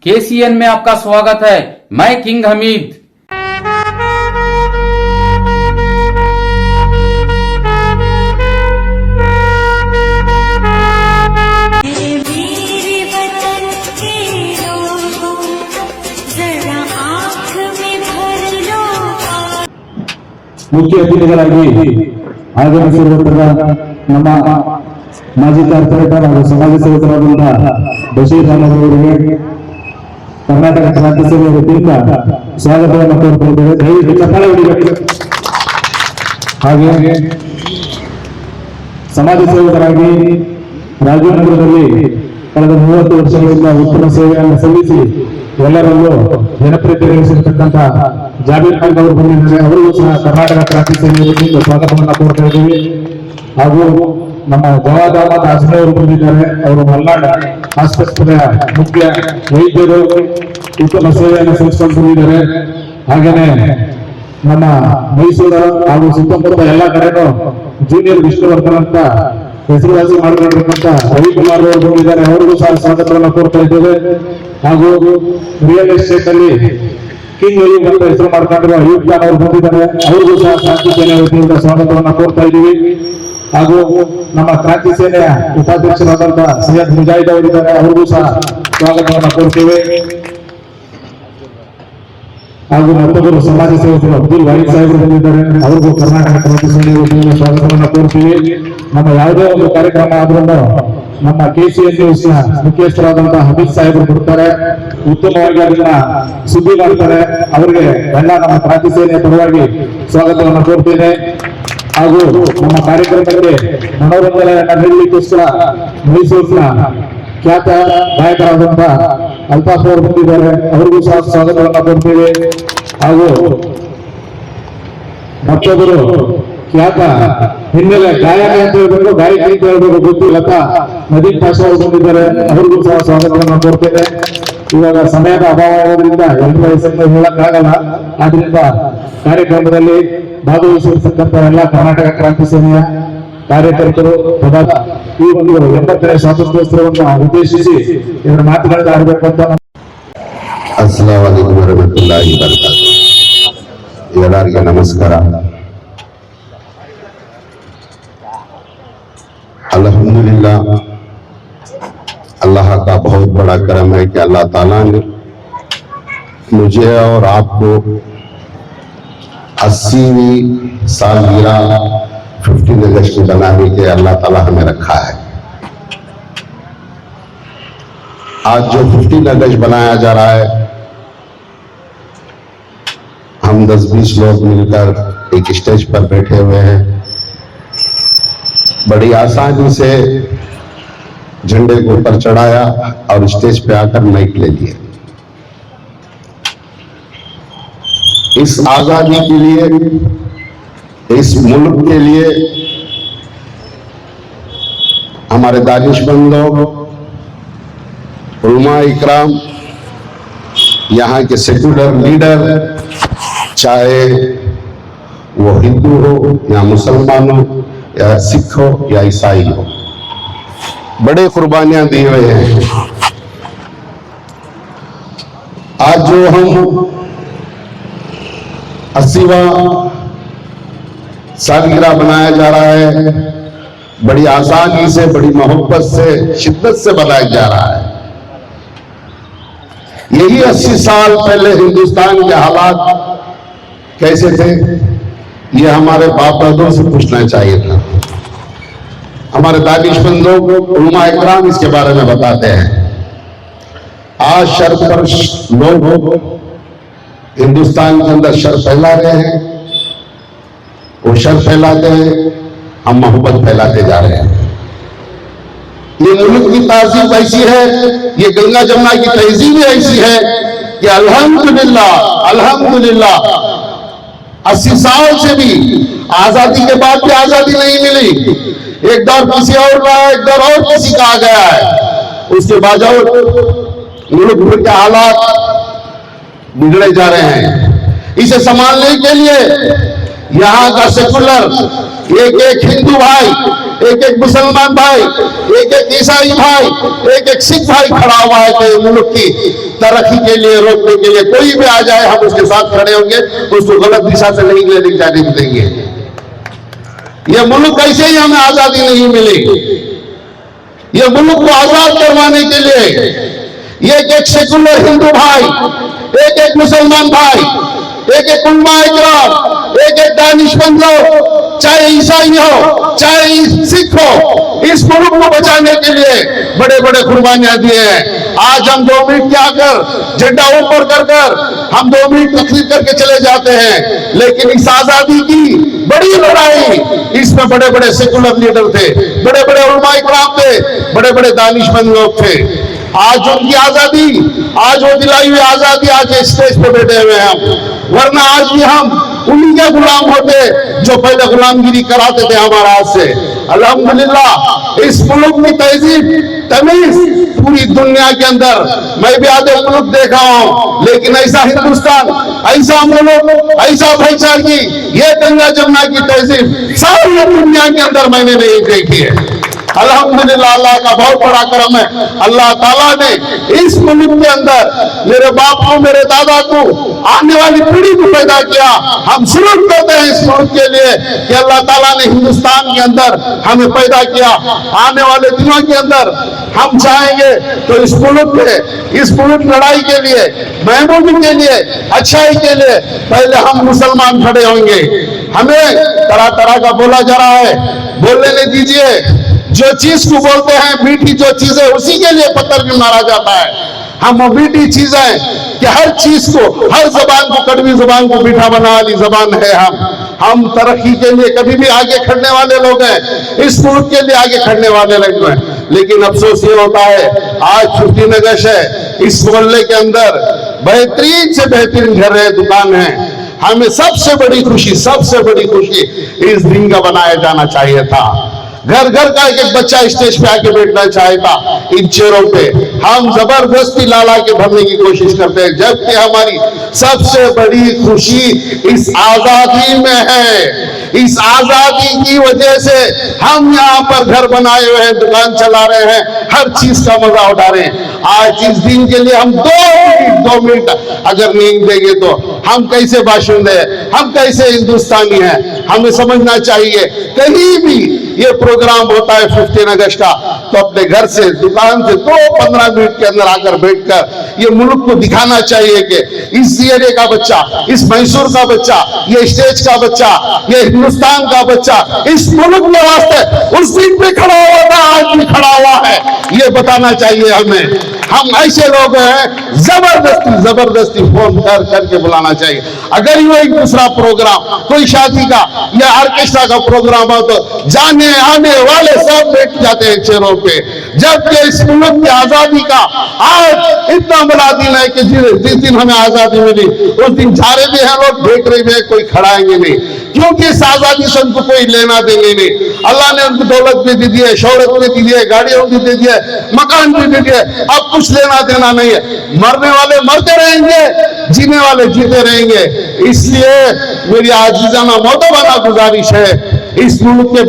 KCN में आपका स्वागत है। मैं किंग हमीद। ಮುಖ್ಯ ಅತಿಥಿಗಳಾಗಿ ಆಗಮಿಸಿರುವಂತಹ ನಮ್ಮ ಮಾಜಿ ಕಾರ್ಪೊರೇಟರ್ ಹಾಗೂ ಸಮಾಜ ಸೇವಕರಾದಂತಹ ಬಶೀರ್ ಅಹಮದ್ ಅವರಿಗೆ ಕರ್ನಾಟಕ ಕ್ರಾಂತಿ ಸೇನೆಯ ವತಿಯಿಂದ ಸ್ವಾಗತವನ್ನು ಕೋರ್ತಾ ಇದ್ದೇವೆ. ದಯವಿಟ್ಟು ಚಪ್ಪಾಳೆ ಹೊಡಿಬೇಕು. ಹಾಗೆ ಸಮಾಜ ಸೇವಕರಾಗಿ ರಾಜನಗರದಲ್ಲಿ ಕಳೆದ 30 ವರ್ಷಗಳಿಂದ ಉತ್ತಮ ಸೇವೆಯನ್ನು ಸಲ್ಲಿಸಿ ಎಲ್ಲರಲ್ಲೂ ಜನಪ್ರಿಯತೆ ಗಳಿಸಿರ್ತಕ್ಕಂಥ ಜಾಬೀರ್ ಖಾನ್ ಅವರು ಬಂದಿದ್ದಾರೆ. ಅವರಿಗೂ ಸಹ ಕರ್ನಾಟಕ ಕ್ರಾಂತಿ ಸೇನೆಯ ವತಿಯಿಂದ ಸ್ವಾಗತವನ್ನು ಕೋರ್ತಾ ಇದ್ದೀವಿ. ಹಾಗೂ ನಮ್ಮ ಜವಾದ್ ಅಹಮದ್ ಅಜ್ಮಿ ಅವರು ಬಂದಿದ್ದಾರೆ. ಅವರು ಮಲ್ನಾಡ್ ಆಸ್ಪತ್ರೆಯ ಮುಖ್ಯ ವೈದ್ಯರು, ಉತ್ತಮ ಸೇವೆಯನ್ನು ಸಲ್ಲಿಸಿಕೊಂಡು ಬಂದಿದ್ದಾರೆ. ಹಾಗೇನೆ ನಮ್ಮ ಮೈಸೂರು ಹಾಗೂ ಸುತ್ತಮುತ್ತ ಎಲ್ಲ ಕಡೆನೂ ಜೂನಿಯರ್ ವಿಷ್ಣುವರ್ಧನ್ ಅಂತ ಹೆಸರುವಾಸಿ ಮಾಡಿಕೊಂಡಿರ್ತಕ್ಕಂಥ ರವಿಕುಮಾರ್ ಅವರು ಬಂದಿದ್ದಾರೆ. ಅವರಿಗೂ ಸಹ ಸ್ವಾಗತವನ್ನು ಕೋರ್ತಾ ಇದ್ದೇವೆ. ಹಾಗೂ ರಿಯಲ್ ಎಸ್ಟೇಟ್ ಅಲ್ಲಿ ಕಿಂಗ್ ಅಯ್ಯೂಬ್ ಅಂತ ಹೆಸರು ಮಾಡ್ಕೊಂಡಿರುವ ಅಯ್ಯೂಬ್ ಖಾನ್ ಅವರು ಬಂದಿದ್ದಾರೆ. ಅವರಿಗೂ ಸಹ ಕ್ರಾಂತಿ ಸೇನೆಯ ವತಿಯಿಂದ ಸ್ವಾಗತವನ್ನು ಕೋರ್ತಾ ಇದ್ದೀವಿ. ಹಾಗೂ ನಮ್ಮ ಕ್ರಾಂತಿ ಸೇನೆಯ ಉಪಾಧ್ಯಕ್ಷರಾದಂತಹ ಸೈಯದ್ ಮುಜಾಹಿದ್ ಅವರಿದ್ದಾರೆ. ಅವರಿಗೂ ಸಹ ಸ್ವಾಗತವನ್ನು ಕೋರ್ತೇವೆ. ಹಾಗೂ ಮತ್ತೊಬ್ಬರು ಸಮಾಜ ಸೇವಕರು ಅಬ್ದುಲ್ ವಾಹಿದ್ ಸಾಹೇಬರು ಬಂದಿದ್ದಾರೆ. ಅವರಿಗೂ ಕರ್ನಾಟಕ ಕ್ರಾಂತಿ ಸೇನೆಯ ವತಿಯಿಂದ ಸ್ವಾಗತವನ್ನು ಕೋರ್ತೀವಿ. ನಮ್ಮ ಯಾವುದೇ ಒಂದು ಕಾರ್ಯಕ್ರಮ ಆದ್ರೂ ನಮ್ಮ ಕೆಸಿಎನ್ ನ್ಯೂಸ್ ಮುಖ್ಯಸ್ಥರಾದಂತಹ ಹಬೀಬ್ ಸಾಹೇಬರು ಬರ್ತಾರೆ, ಉತ್ತಮವಾಗಿ ಅದನ್ನ ಸುದ್ದಿ ಮಾಡ್ತಾರೆ. ಅವರಿಗೆ ಎಲ್ಲ ನಮ್ಮ ಕ್ರಾಂತಿ ಸೇನೆಯ ಪರವಾಗಿ ಸ್ವಾಗತವನ್ನು ಕೋರ್ತೇನೆ. ಹಾಗೂ ನಮ್ಮ ಕಾರ್ಯಕ್ರಮಕ್ಕೆ ಮನೋರಂಜನೆಯನ್ನ ನೀಡಲಿಕ್ಕೋಸ್ಕರ ಮೈಸೂರಿನ ಖ್ಯಾತ ಗಾಯಕರಾದಂತಹ ಅಲ್ತಾಫ್ ಅವರು ಬಂದಿದ್ದಾರೆ. ಅವರಿಗೂ ಸಹ ಸ್ವಾಗತವನ್ನು ಕೋರ್ತೇವೆ. ಹಾಗೂ ಮತ್ತೊಬ್ಬರು ಖ್ಯಾತ ಹಿನ್ನೆಲೆ ಗಾಯಕ ಅಂತ ಹೇಳ್ಬೇಕು, ಗಾಯಕಿ ಅಂತ ಹೇಳ್ಬೇಕು ಗೊತ್ತಿಲ್ಲ, ನದೀಮ್ ಪಾಷಾ ಅವರು ಬಂದಿದ್ದಾರೆ. ಅವರಿಗೂ ಸಹ ಸ್ವಾಗತವನ್ನು ಕೋರ್ತೇನೆ. ಇವಾಗ ಸಮಯದ ಅಭಾವ ಇರೋದ್ರಿಂದ ಎಲ್ಲರ ಹೆಸರನ್ನು ಹೇಳಕ್ಕಾಗಲ್ಲ. ಆದ್ರಿಂದ ಕಾರ್ಯಕ್ರಮದಲ್ಲಿ ಭಾಗವಹಿಸಿರ್ತಕ್ಕಂಥ ಎಲ್ಲ ಕರ್ನಾಟಕ ಕ್ರಾಂತಿ ಸೇನೆಯ ಕಾರ್ಯಕರ್ತರು ಈ ಒಂದು 80ನೇ ಸ್ವಾತಂತ್ರ್ಯೋತ್ಸವವನ್ನು ಉದ್ದೇಶಿಸಿ 2 ಮಾತುಗಳನ್ನು ಆಡಬೇಕು ಅಂತ. ಅಸ್ಸಲಾಮು ಅಲೈಕುಂ ವರಹಮತುಲ್ಲಾಹಿ ವಬರಕಾತುಹು. ಎಲ್ಲರಿಗೆ ನಮಸ್ಕಾರ. अल्हम्दुलिल्लाह, अल्लाह का बहुत बड़ा करम है कि अल्लाह ताला ने मुझे और आपको 80वीं सालगिरह 15 अगस्त बनाने के अल्लाह ताला हमें रखा है। आज जो 15 अगस्त बनाया जा रहा है, हम 10-20 लोग मिलकर एक स्टेज पर बैठे हुए हैं। बड़ी आसानी से झंडे को ऊपर चढ़ाया और स्टेज पे आकर माइक ले लिए। इस आजादी के लिए, इस मुल्क के लिए हमारे दानिशमंद लोग, उलमा इकराम, यहाँ के सेक्युलर लीडर, चाहे वो हिंदू हो या मुसलमान हो या सिख हो या ईसाई हो, बड़े कुर्बानियां दी हुए हैं। आज जो हम 80वां सालगिरह बनाया जा रहा है, बड़ी आसानी से, बड़ी मोहब्बत से, शिद्दत से बनाया जा रहा है। यही 80 साल पहले हिंदुस्तान के हालात कैसे थे, ये हमारे बाप दादों से पूछना चाहिए था। हमारे दानिशमंद लोग, उलमा इकराम इसके बारे में बताते हैं। आज शर पर लोग हिंदुस्तान के अंदर शर फैला रहे हैं। वो शर फैलाते हैं, हम मोहब्बत फैलाते जा रहे हैं। ये मुल्क की तहजीब ऐसी है, ये गंगा जमुना की तहजीब ऐसी है कि अल्हम्दुलिल्लाह, अल्हम्दुलिल्लाह 80 साल से भी आजादी के बाद भी आजादी नहीं मिली। एक दौर किसी और का, एक दौर और किसी का आ गया है। उसके बावजूद मुल्क भर के हालात बिगड़े जा रहे हैं। इसे संभालने के लिए यहाँ का सेकुलर एक हिंदू भाई एक एक मुसलमान भाई, एक एक ईसाई भाई, एक एक सिख भाई खड़ा हुआ है कि मुल्क की तरक्की के लिए रोकने के लिए कोई भी आ जाए हम उसके साथ खड़े होंगे, उसको गलत दिशा से नहीं लेने जाने देंगे। यह मुल्क ऐसे ही हमें आजादी नहीं मिली। यह मुल्क को आजाद करवाने के लिए एक एक सेकुलर हिंदू भाई, एक एक मुसलमान भाई, एक एक उलमा इकराम, एक एक दानिशमंद लोग, चाहे ईसाई हो चाहे सिख हो, इस मुल्क को बचाने के लिए बड़े बड़े कुर्बानियां दिए हैं। आज हम 2 मिनट क्या कर झंडा ऊपर कर हम 2 मिनट तकलीफ करके चले जाते हैं, लेकिन इस आजादी की बड़ी लड़ाई, इसमें बड़े बड़े सेकुलर लीडर थे, बड़े बड़े उलमा इकराम थे, बड़े बड़े दानिशमंद लोग थे। आज उनकी आजादी, आज वो दिलाई हुई आजादी आज स्टेज पे बैठे हुए हैं हम, वरना आज भी हम उन्हीं के गुलाम होते जो पहले गुलामगिरी कराते थे हमारा हाथ से। अल्हम्दुलिल्लाह इस मुल्क की तहजीब तमीज पूरी दुनिया के अंदर मैं भी आधे मुल्क देखा हूं, लेकिन ऐसा हिंदुस्तान, ऐसा मुल्क, ऐसा भाईचारगी, ये गंगा जमुना की तहजीब सारी दुनिया के अंदर मैंने नहीं देखी है। अल्हम्दुलिल्लाह अल्लाह का बहुत बड़ा करम है, अल्लाह ताला ने इस मुल्क के अंदर मेरे बाप को, मेरे दादा को, आने वाली पीढ़ी को पैदा किया। हम सलूट करते हैं इस मुल्क के लिए कि अल्लाह ताला ने हिंदुस्तान के अंदर हमें पैदा किया। आने वाले दिनों के अंदर हम चाहेंगे तो इस मुल्क लड़ाई के लिए, महबूबी के लिए, अच्छाई के लिए पहले हम मुसलमान खड़े होंगे। हमें तरह तरह का बोला जा रहा है, बोलने नहीं दीजिए। जो चीज को बोलते हैं मीठी जो चीज है उसी के लिए पत्थर भी मारा जाता है। हम वो मीठी चीजें कि हर चीज को, हर जबान को, कड़वी जबान को मीठा बनाने वाली जबान है हम तरक्की के लिए कभी भी आगे खड़ने वाले लोग हैं, इस मुल्क के लिए आगे खड़ने वाले लोग हैं। लेकिन अफसोस ये होता है आज 15 अगस्त है, इस मोहल्ले के अंदर बेहतरीन से बेहतरीन घर है, दुकान है। हमें सबसे बड़ी खुशी इस दिन का बनाया जाना चाहिए था। घर घर का एक एक बच्चा स्टेज पे आके बैठना चाहता, इन चेयरों पे हम जबरदस्ती लाला के भरने की कोशिश करते हैं, जबकि हमारी सबसे बड़ी खुशी इस आजादी में है। इस आजादी की वजह से हम यहाँ पर घर बनाए हुए हैं, दुकान चला रहे हैं, हर चीज का मजा उठा रहे हैं। आज इस दिन के लिए हम 2 मिनट अगर नहीं देंगे तो हम कैसे बाशिंदे हैं, हम कैसे हिंदुस्तानी हैं। हमें समझना चाहिए कहीं भी ये प्रोग्राम होता है 15 अगस्त का, तो अपने घर से, दुकान से 2-15 मिनट के अंदर आकर बैठकर ये मुल्क को दिखाना चाहिए कि इस एरिया का बच्चा, इस मैसूर का बच्चा, ये स्टेज का बच्चा, ये हिंदुस्तान का बच्चा इस मुल्क के वास्ते उस दिन पे खड़ा हुआ था, आज भी खड़ा हुआ है, ये बताना चाहिए हमें। हम ऐसे लोग हैं, जबरदस्ती फोन करके बुलाना चाहिए। अगर ये एक दूसरा प्रोग्राम, कोई शादी का या ऑर्केस्ट्रा का प्रोग्राम हो तो जाने आने वाले सब बैठ जाते हैं चेयरों पे, जबकि इस मुल्क की आजादी का आज इतना बड़ा दिन है कि जिस दिन हमें आजादी मिली उस दिन जा रहे भी हैं लोग, देख रहे भी हैं, कोई खड़ाएंगे नहीं, क्योंकि इस आजादी से उनको कोई लेना देने नहीं। अल्लाह ने उनको दौलत भी दे दी है, शोहरत भी दी है, गाड़ियों भी दे दी है, मकान भी दे दिए, अब कुछ लेना देना नहीं है। मरने वाले मरते रहेंगे, जीने वाले जीते रहेंगे। इसलिए मेरी आजीजाना मोहतबाना गुजारिश है इस मुल्क के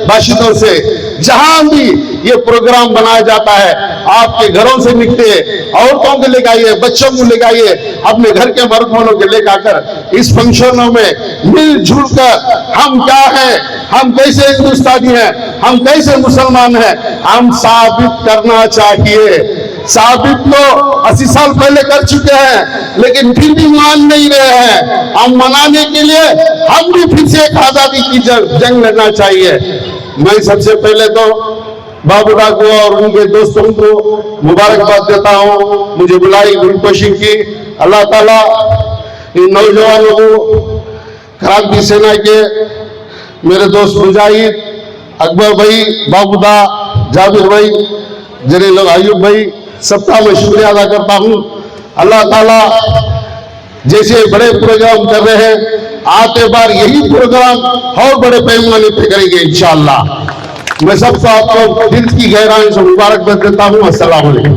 बाशिंदों से, जहां भी ये प्रोग्राम बनाया जाता है आपके घरों से निकले, औरतों को लेकर आइए, बच्चों को लेकर आइए, अपने घर के मर्द वालों को लेकर आकर इस फंक्शनों में मिलजुल कर हम क्या है, हम कैसे हिंदुस्तानी हैं, हम कैसे मुसलमान हैं, हम साबित करना चाहिए। साबित तो 80 साल पहले कर चुके हैं, लेकिन फिर भी मान नहीं रहे हैं। हम मनाने के लिए हम भी फिर से एक आजादी की जंग लड़ना चाहिए। मैं सबसे पहले तो बाबूदा को और उनके दोस्तों को मुबारकबाद देता हूँ, मुझे बुलाई, गुरुकोशी की। अल्लाह ताला इन नौजवानों को, क्रांति सेना के मेरे दोस्त मुजाहिद, अकबर भाई, बाबूदा, जाबिर भाई, जरे लोग, अयूब भाई, सबका मैं शुक्रिया अदा करता हूँ। अल्लाह ताला जैसे बड़े प्रोग्राम कर रहे हैं, आते बार यही प्रोग्राम और बड़े पैमाने पे करेंगे इंशाअल्लाह। मैं सबको, आपको दिल की गहराई से मुबारकबाद देता हूँ। अस्सलाम वालेकुम।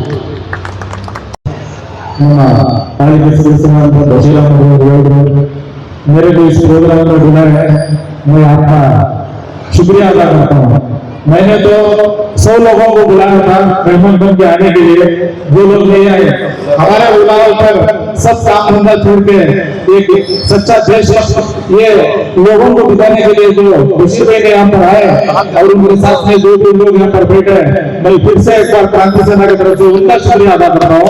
मेरे को इस प्रोग्राम में बुलाया है, मैं आपका शुक्रिया अदा करता हूँ। मैंने तो 100 लोगों को बुलाया था मेहमान बन के आने के लिए, जो लोग नहीं आए। हमारे बुलावे पर सब काम धंधा छोड़ के एक सच्चा देशभक्त ये लोगों को दिखाने के लिए जो खुशी में यहाँ पर आए और उनके साथ में जो भी लोग यहाँ पर बैठे हैं, मैं फिर से एक बार क्रांति सेना की तरफ से उनका शुक्रिया अदा करता हूँ।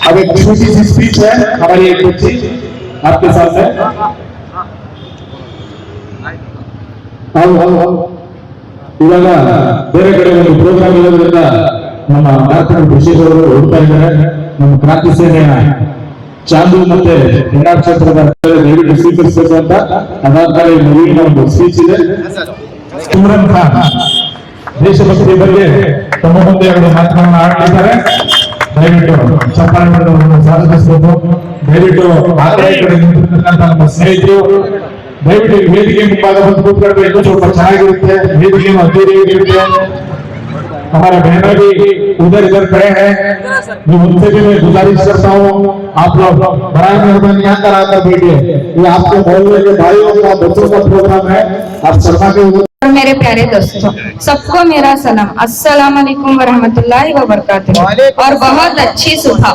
अब एक छोटी सी स्पीच है हमारी एक बच्ची आपके सामने। ಇವಾಗ ಬೇರೆ ಕಡೆ ಒಂದು ಪ್ರೋಗ್ರಾಮ್ ಇರೋದ್ರಿಂದ ನಮ್ಮ ಡಾಕ್ಟರ್ ವಿಶೇಷ ಅವರು ಹೋಗ್ತಾ ಇದ್ದಾರೆ. ನಮ್ಮ ಕ್ರಾಂತಿ ಸೇನೆಯ ಚಾಂದು ಮತ್ತೆ ಹೆಣ್ಣಾಡ್ ಕ್ಷೇತ್ರದ ದಯವಿಟ್ಟು ಸ್ವೀಕರಿಸಬೇಕು ಅಂತ ಅದಾದ್ಮೇಲೆ ನವೀನ ಒಂದು ಸ್ಪೀಚ್ ಇದೆ. ಇಮ್ರಾನ್ ಖಾನ್ ದೇಶಭಕ್ತಿ ಬಗ್ಗೆ ತಮ್ಮ ಮುಂದೆ ಎರಡು ಮಾತುಗಳನ್ನ ಆಡ್ತಿದ್ದಾರೆ. ದಯವಿಟ್ಟು ಚಪ್ಪಾಳೆ ಮಾಡೋದನ್ನು ಸ್ವಾಗತಿಸಬೇಕು. ದಯವಿಟ್ಟು ಆ ಕಡೆ ಈ ಕಡೆ ನಿಂತಿರ್ತಕ್ಕಂಥ ನಮ್ಮ ಸ್ನೇಹಿತರು ದಯವಿಟ್ಟು ವೇದಿಕೆ ಮುಂಭಾಗ ಬಂದು ಕೂತ್ಕೊಂಡ್ರೆ ಇನ್ನೂ ಸ್ವಲ್ಪ ಚೆನ್ನಾಗಿರುತ್ತೆ, ವೇದಿಕೆಯನ್ನು ಅದ್ದೂರಿಯಾಗಿರುತ್ತೆ. हमारा बहना भी उधर इधर खड़े हैं, जो उनसे भी मैं गुजारिश करता हूँ आप लोग बड़ा मेहरबानी यहाँ कर आकर बैठिए। ये आपके मोहल्ले के भाइयों का बच्चों का प्रोग्राम है, आप शर्मा के मेरे प्यारे दोस्तों, सबको मेरा सलाम, अस्सलाम वालेकुम वरहमतुल्लाहि वबरकातुहू। और बहुत अच्छी सुबह।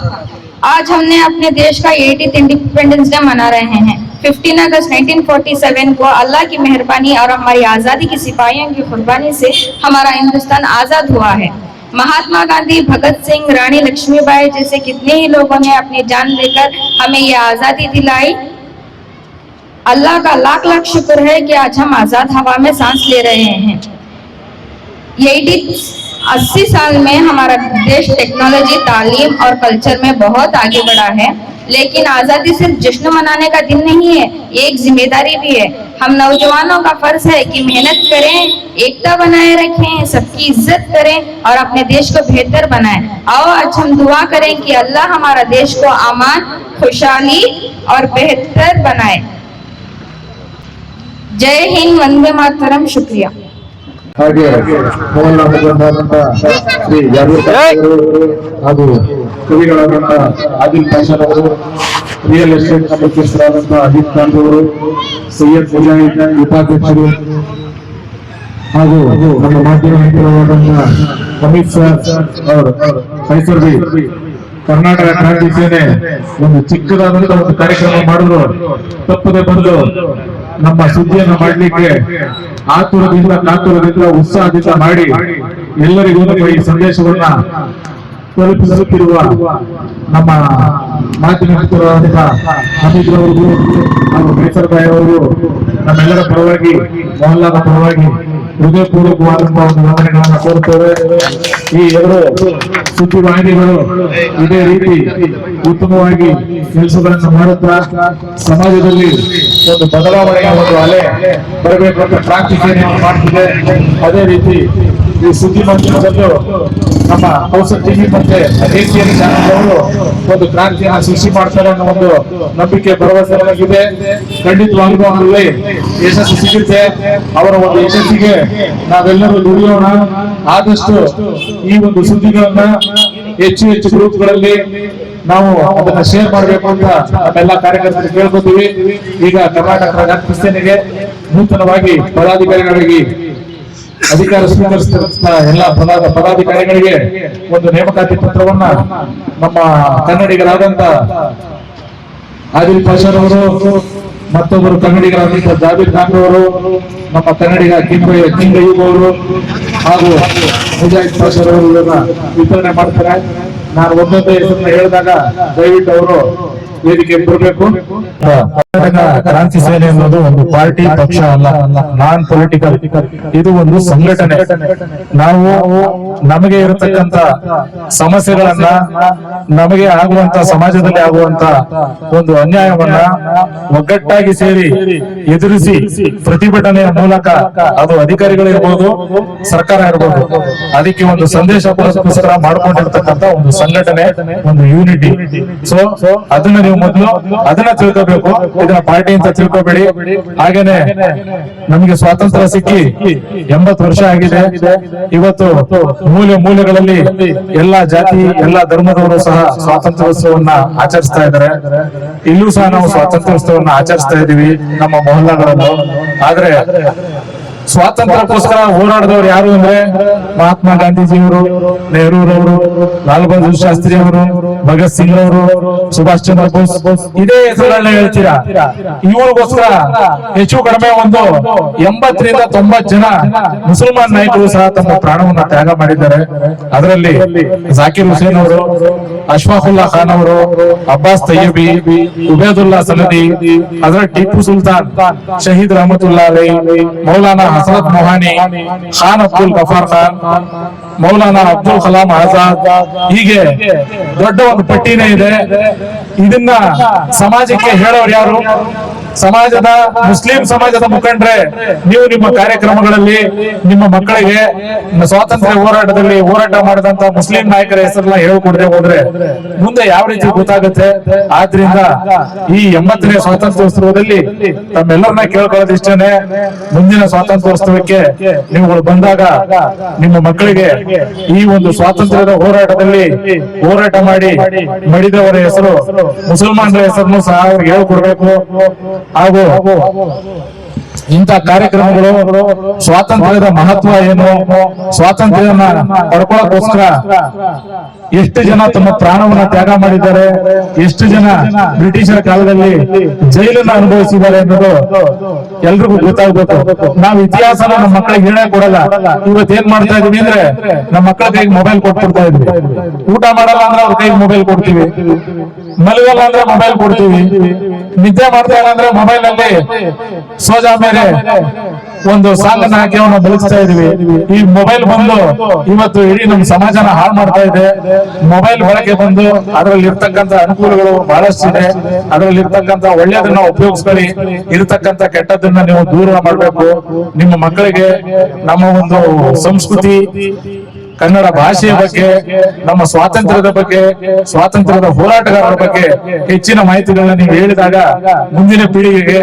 आज हमने अपने देश का 80th इंडिपेंडेंस डे मना रहे हैं। 15 अगस्त 1947 को अल्लाह की मेहरबानी और हमारी आज़ादी की सिपाहियों की कुर्बानी से हमारा हिंदुस्तान आज़ाद हुआ है। महात्मा गांधी, भगत सिंह, रानी लक्ष्मीबाई जैसे कितने ही लोगों ने अपनी जान देकर हमें ये आज़ादी दिलाई। अल्लाह का लाख लाख शुक्र है कि आज हम आज़ाद हवा में सांस ले रहे हैं। 80 साल में हमारा देश टेक्नोलॉजी, तालीम और कल्चर में बहुत आगे बढ़ा है। लेकिन आजादी सिर्फ जश्न मनाने का दिन नहीं है, एक जिम्मेदारी भी है। हम नौजवानों का फर्ज है कि मेहनत करें, एकता बनाए रखें, सबकी इज्जत करें और अपने देश को बेहतर बनाएं। आओ आज हम दुआ करें कि अल्लाह हमारा देश को अमान, खुशहाली और बेहतर बनाए। जय हिंद, वंदे मातरम। शुक्रिया। ಹಾಗೆ ಮೋಹನ್ ಮುಖಂಡರಾದಂತ ಶ್ರೀ ಜಾಬೀರ್ ಹಾಗೂ ಕವಿಗಳಾದಂತ ಆದಿಲ್ ಪಾಷನ್ ಅವರು, ರಿಯಲ್ ಎಸ್ಟೇಟ್ ಮುಖ್ಯಸ್ಥರಾದಂತ ಅಜಿತ್ ಖಾನ್ ಅವರು, ಸೈಯದ್ ಮುಜಾಹಿದ್ ಉಪಾಧ್ಯಕ್ಷರು ಹಾಗೂ ನಮ್ಮ ಮಾಧ್ಯಮ ಮಿತ್ರರಾದಂತ ಅಮಿತ್ ಸರ್ ಅವರು ಫೈಸಲ್ ಬಿ ಕರ್ನಾಟಕ ಕ್ರಾಂತಿ ಸೇನೆ ಒಂದು ಚಿಕ್ಕದಾದಂತ ಒಂದು ಕಾರ್ಯಕ್ರಮ ಮಾಡಿದ್ರು. ತಪ್ಪದೆ ಬಂದು ನಮ್ಮ ಸುದ್ದಿಯನ್ನು ಮಾಡಲಿಕ್ಕೆ ಆತುರದಿಂದ ಕಾತುರದಿಂದ ಉತ್ಸಾಹದಿಂದ ಮಾಡಿ ಎಲ್ಲರಿಗೂ ಈ ಸಂದೇಶವನ್ನ ತಲುಪಿಸುತ್ತಿರುವ ನಮ್ಮ ಮಾಧ್ಯಮ ಮಿತ್ರರಾದಂತಹ ಅಮಿತ್ ಅವರಿಗೂ ಹಾಗೂ ಫೈಸಲ್ ಭಾಯ್ ಅವರು ನಮ್ಮೆಲ್ಲರ ಪರವಾಗಿ, ಮೊಹಲ್ಲಾದ ಪರವಾಗಿ ಹೃದಯಪೂರ್ವಕವಾದಂತಹ ಒಂದು ವಂದನೆಗಳನ್ನು ಕೋರುತ್ತೇವೆ. ಈ ಎರಡು ಸುದ್ದಿವಾಹಿನಿಗಳು ಇದೇ ರೀತಿ ಉತ್ತಮವಾಗಿ ಕೆಲಸಗಳನ್ನು ಮಾಡುತ್ತಾ ಸಮಾಜದಲ್ಲಿ ಒಂದು ಬದಲಾವಣೆಯ ಒಂದು ಅಲೆ ಬರಬೇಕು ಅಂತ ಕ್ರಾಂತಿ ಸೇನೆಯನ್ನು ಮಾಡ್ತಿದೆ. ಅದೇ ರೀತಿ ಈ ಸುದ್ದಿ ಮಾಧ್ಯಮದಲ್ಲೂ ನಮ್ಮ ಕೌಸಲ್ ಟಿವಿ ಮತ್ತೆ ACN ಚಾನೆಲ್ ಅವರು ಒಂದು ಕ್ರಾಂತಿಯನ್ನು ಸೃಷ್ಟಿ ಮಾಡ್ತಾರೆ ಅನ್ನೋ ಒಂದು ನಂಬಿಕೆ, ಭರವಸೆ ನಮಗಿದೆ. ಖಂಡಿತವಾಗ್ಲೂ ಅಲ್ಲಿ ಯಶಸ್ಸು ಸಿಗುತ್ತೆ. ಅವರ ಒಂದು ಯಶಸ್ಸಿಗೆ ನಾವೆಲ್ಲರೂ ದುಡಿಯೋಣ. ಆದಷ್ಟು ಈ ಒಂದು ಸುದ್ದಿಗಳನ್ನ ಹೆಚ್ಚು ಹೆಚ್ಚು ಗ್ರೂಪ್ಗಳಲ್ಲಿ ನಾವು ಅದನ್ನ ಶೇರ್ ಮಾಡಬೇಕು ಅಂತ ನಮ್ಮೆಲ್ಲ ಕಾರ್ಯಕರ್ತರು ಕೇಳ್ಕೊತೀವಿ. ಈಗ ಕರ್ನಾಟಕ ಕ್ರಾಂತಿ ಸೇನೆಗೆ ನೂತನವಾಗಿ ಪದಾಧಿಕಾರಿಗಳಿಗೆ ಅಧಿಕಾರ ಸ್ವೀಕರಿಸಿದ ಎಲ್ಲ ಪದಾಧಿಕಾರಿಗಳಿಗೆ ಒಂದು ನೇಮಕಾತಿ ಪತ್ರವನ್ನ ನಮ್ಮ ಕನ್ನಡಿಗರಾದಂತ ಆದಿಲ್ ಪಾಷನ್ ಅವರು, ಮತ್ತೊಬ್ಬರು ಕನ್ನಡಿಗರಾದಂತ ಜಾಬೀರ್ ಖಾನ್ ಅವರು, ನಮ್ಮ ಕನ್ನಡಿಗ ಕಿಂಗ್ ಅಯ್ಯೂಬ್ ಅವರು ಹಾಗೂ ಮುಜಾಹಿದ್ ಪಾಷನ್ ಅವರು ವಿತರಣೆ ಮಾಡ್ತಾರೆ. ನಾನು ಒಂದೊಂದೇ ಹೆಸರನ್ನ ಹೇಳಿದಾಗ ದಯವಿಟ್ಟು ಅವರು ವೇದಿಕೆ ಬರಬೇಕು. ಕ್ರಾಂತಿ ಸೇನೆ ಅನ್ನೋದು ಒಂದು ಪಾರ್ಟಿ, ಪಕ್ಷ ಅಲ್ಲ, ನಾನ್ ಪೊಲಿಟಿಕಲ್. ಇದು ಒಂದು ಸಂಘಟನೆ. ನಾವು ನಮಗೆ ಇರತಕ್ಕಂತ ಸಮಸ್ಯೆಗಳನ್ನ, ನಮಗೆ ಆಗುವಂತ ಸಮಾಜದಲ್ಲಿ ಆಗುವಂತ ಒಂದು ಅನ್ಯಾಯವನ್ನ ಒಗ್ಗಟ್ಟಾಗಿ ಸೇರಿ ಎದುರಿಸಿ ಪ್ರತಿಭಟನೆಯ ಮೂಲಕ, ಅದು ಅಧಿಕಾರಿಗಳಿರ್ಬೋದು, ಸರ್ಕಾರ ಇರ್ಬೋದು, ಅದಕ್ಕೆ ಒಂದು ಸಂದೇಶ ಪುರಸ್ಕಾರ ಮಾಡ್ಕೊಂಡಿರ್ತಕ್ಕಂತ ಒಂದು ಸಂಘಟನೆ, ಒಂದು ಯೂನಿಟಿ. ಸೊ ಅದನ್ನ ನೀವು ಮೊದಲು ಅದನ್ನ ತಿಳ್ಕೋಬೇಕು. ಇದನ್ನ ಪಾರ್ಟಿ ಅಂತ ತಿಳ್ಕೋಬೇಡಿ. ಹಾಗೇನೆ ನಮಗೆ ಸ್ವಾತಂತ್ರ್ಯ ಸಿಕ್ಕಿ 80 ವರ್ಷ ಆಗಿದೆ. ಇವತ್ತು ಮೂಲೆಗಳಲ್ಲಿ ಎಲ್ಲಾ ಜಾತಿ, ಎಲ್ಲಾ ಧರ್ಮದವರು ಸಹ ಸ್ವಾತಂತ್ರ್ಯೋತ್ಸವನ್ನ ಆಚರಿಸ್ತಾ ಇದ್ದಾರೆ. ಇಲ್ಲೂ ಸಹ ನಾವು ಸ್ವಾತಂತ್ರ್ಯೋತ್ಸವನ್ನ ಆಚರಿಸ್ತಾ ಇದೀವಿ ನಮ್ಮ ಮೊಹಲ್ಲಾಗಳಲ್ಲೂ. ಆದ್ರೆ ಸ್ವಾತಂತ್ರ್ಯಕ್ಕೋಸ್ಕರ ಹೋರಾಡಿದವರು ಯಾರು ಅಂದ್ರೆ ಮಹಾತ್ಮ ಗಾಂಧೀಜಿಯವರು, ನೆಹರೂರವರು, ಲಾಲ್ ಬಹದ್ದೂರ್ ಶಾಸ್ತ್ರಿ ಅವರು, ಭಗತ್ ಸಿಂಗ್ ಅವರು, ಸುಭಾಷ್ ಚಂದ್ರ ಬೋಸ್, ಇದೇ ಹೆಸರುಗಳನ್ನ ಹೇಳ್ತೀರಾ. ಇವ್ರಿಗೋಸ್ಕರ ಹೆಚ್ಚು ಕಡಿಮೆ ಒಂದು 80 ರಿಂದ 90 ಜನ ಮುಸಲ್ಮಾನ್ ನಾಯಕರು ಸಹ ತಮ್ಮ ಪ್ರಾಣವನ್ನ ತ್ಯಾಗ ಮಾಡಿದ್ದಾರೆ. ಅದರಲ್ಲಿ ಜಾಕಿರ್ ಹುಸೇನ್ ಅವರು, ಅಶ್ಫಾಕುಲ್ಲಾ ಖಾನ್ ಅವರು, ಅಬ್ಬಾಸ್ ತಯ್ಯಬಿ, ಉಬೇದುಲ್ಲಾ ಸನದಿ, ಹಜರತ್ ಟಿಪ್ಪು ಸುಲ್ತಾನ್, ಶಹೀದ್ ರಹಮತುಲ್ಲಾ ಅಲೈ, ಮೌಲಾನಾ ಹಸರತ್ ಮೊಹಾನಿ, ಖಾನ್ ಅಬ್ದುಲ್ ಗಫಾರ್ ಖಾನ್, ಮೌಲಾನಾ ಅಬ್ದುಲ್ ಕಲಾಂ ಆಜಾದ್, ಹೀಗೆ ದೊಡ್ಡ ಒಂದು ಪಟ್ಟಿನೇ ಇದೆ. ಇದನ್ನ ಸಮಾಜಕ್ಕೆ ಹೇಳೋರು ಯಾರು? ಸಮಾಜದ ಮುಸ್ಲಿಂ ಸಮಾಜದ ಮುಖಂಡ್ರೆ ನೀವು ನಿಮ್ಮ ಕಾರ್ಯಕ್ರಮಗಳಲ್ಲಿ ನಿಮ್ಮ ಮಕ್ಕಳಿಗೆ ಸ್ವಾತಂತ್ರ್ಯ ಹೋರಾಟದಲ್ಲಿ ಹೋರಾಟ ಮಾಡಿದಂತ ಮುಸ್ಲಿಂ ನಾಯಕರ ಹೆಸರನ್ನ ಹೇಳ್ಕೊಡದೆ ಹೋದ್ರೆ ಮುಂದೆ ಯಾವ ರೀತಿ ಗೊತ್ತಾಗುತ್ತೆ? ಆದ್ರಿಂದ ಈ 80ನೇ ಸ್ವಾತಂತ್ರ್ಯೋತ್ಸವದಲ್ಲಿ ತಮ್ಮೆಲ್ಲರನ್ನ ಕೇಳ್ಕೊಳ್ಳೋದು ಇಷ್ಟನೇ, ಮುಂದಿನ ಸ್ವಾತಂತ್ರ್ಯೋತ್ಸವಕ್ಕೆ ನೀವುಗಳು ಬಂದಾಗ ನಿಮ್ಮ ಮಕ್ಕಳಿಗೆ ಈ ಒಂದು ಸ್ವಾತಂತ್ರ್ಯದ ಹೋರಾಟದಲ್ಲಿ ಹೋರಾಟ ಮಾಡಿ ಮಡಿದವರ ಹೆಸರು, ಮುಸಲ್ಮಾನರ ಹೆಸರನ್ನು ಸಹ ಅವ್ರಿಗೆ ಹೇಳ್ಕೊಡ್ಬೇಕು. ಹಾಗೂ ಇಂಥ ಕಾರ್ಯಕ್ರಮಗಳು ಸ್ವಾತಂತ್ರ್ಯದ ಮಹತ್ವ ಏನು, ಸ್ವಾತಂತ್ರ್ಯವನ್ನ ಪಡ್ಕೊಳ್ಳೋಕೋಸ್ಕರ ಎಷ್ಟು ಜನ ತಮ್ಮ ಪ್ರಾಣವನ್ನ ತ್ಯಾಗ ಮಾಡಿದ್ದಾರೆ, ಎಷ್ಟು ಜನ ಬ್ರಿಟಿಷರ ಕಾಲದಲ್ಲಿ ಜೈಲನ್ನ ಅನುಭವಿಸಿದ್ದಾರೆ ಅನ್ನೋದು ಎಲ್ರಿಗೂ ಗೊತ್ತಾಗ್ಬೇಕು. ನಾವು ಇತಿಹಾಸನ ನಮ್ಮ ಮಕ್ಕಳಿಗೆ ಹೇಳೇ ಕೊಡಲ್ಲ. ಇವತ್ತೇನ್ ಮಾಡ್ತಾ ಇದೀವಿ ಅಂದ್ರೆ ನಮ್ಮ ಮಕ್ಕಳ ಕೈಗೆ ಮೊಬೈಲ್ ಕೊಟ್ಬಿಡ್ತಾ ಇದ್ವಿ. ಊಟ ಮಾಡಲ್ಲ ಅಂದ್ರೆ ಅವ್ರ ಕೈಗೆ ಮೊಬೈಲ್ ಕೊಡ್ತೀವಿ, ಮಲಗಲ್ಲ ಅಂದ್ರೆ ಮೊಬೈಲ್ ಕೊಡ್ತೀವಿ, ನಿದ್ದೆ ಮಾಡ್ತಾ ಇಲ್ಲ ಅಂದ್ರೆ ಮೊಬೈಲ್ ಅಲ್ಲಿ ಸೋಜಾ ಮೇಲೆ ಒಂದು ಸಾಂಗ್ ಅನ್ನ ಹಾಕಿ ಅವನ್ನ ಬೆಳೆಸ್ತಾ ಇದೀವಿ. ಈ ಮೊಬೈಲ್ ಬಂದು ಇವತ್ತು ಇಡೀ ನಮ್ಮ ಸಮಾಜನ ಹಾಳು ಮಾಡ್ತಾ ಇದೆ. ಮೊಬೈಲ್ ಬಳಕೆ ಬಂದು ಅದರಲ್ಲಿ ಇರ್ತಕ್ಕಂಥ ಅನುಕೂಲಗಳು ಬಹಳಷ್ಟಿದೆ. ಅದರಲ್ಲಿ ಇರ್ತಕ್ಕಂಥ ಒಳ್ಳೆಯದನ್ನ ಉಪಯೋಗಿಸ್ಕೊಳ್ಳಿ, ಇರತಕ್ಕಂಥ ಕೆಟ್ಟದನ್ನ ನೀವು ದೂರ ಮಾಡಬೇಕು. ನಿಮ್ಮ ಮಕ್ಕಳಿಗೆ ನಮ್ಮ ಒಂದು ಸಂಸ್ಕೃತಿ, ಕನ್ನಡ ಭಾಷೆಯ ಬಗ್ಗೆ, ನಮ್ಮ ಸ್ವಾತಂತ್ರ್ಯದ ಬಗ್ಗೆ, ಸ್ವಾತಂತ್ರ್ಯದ ಹೋರಾಟಗಾರರ ಬಗ್ಗೆ ಹೆಚ್ಚಿನ ಮಾಹಿತಿಗಳನ್ನ ನೀವು ಹೇಳಿದಾಗ ಮುಂದಿನ ಪೀಳಿಗೆಗೆ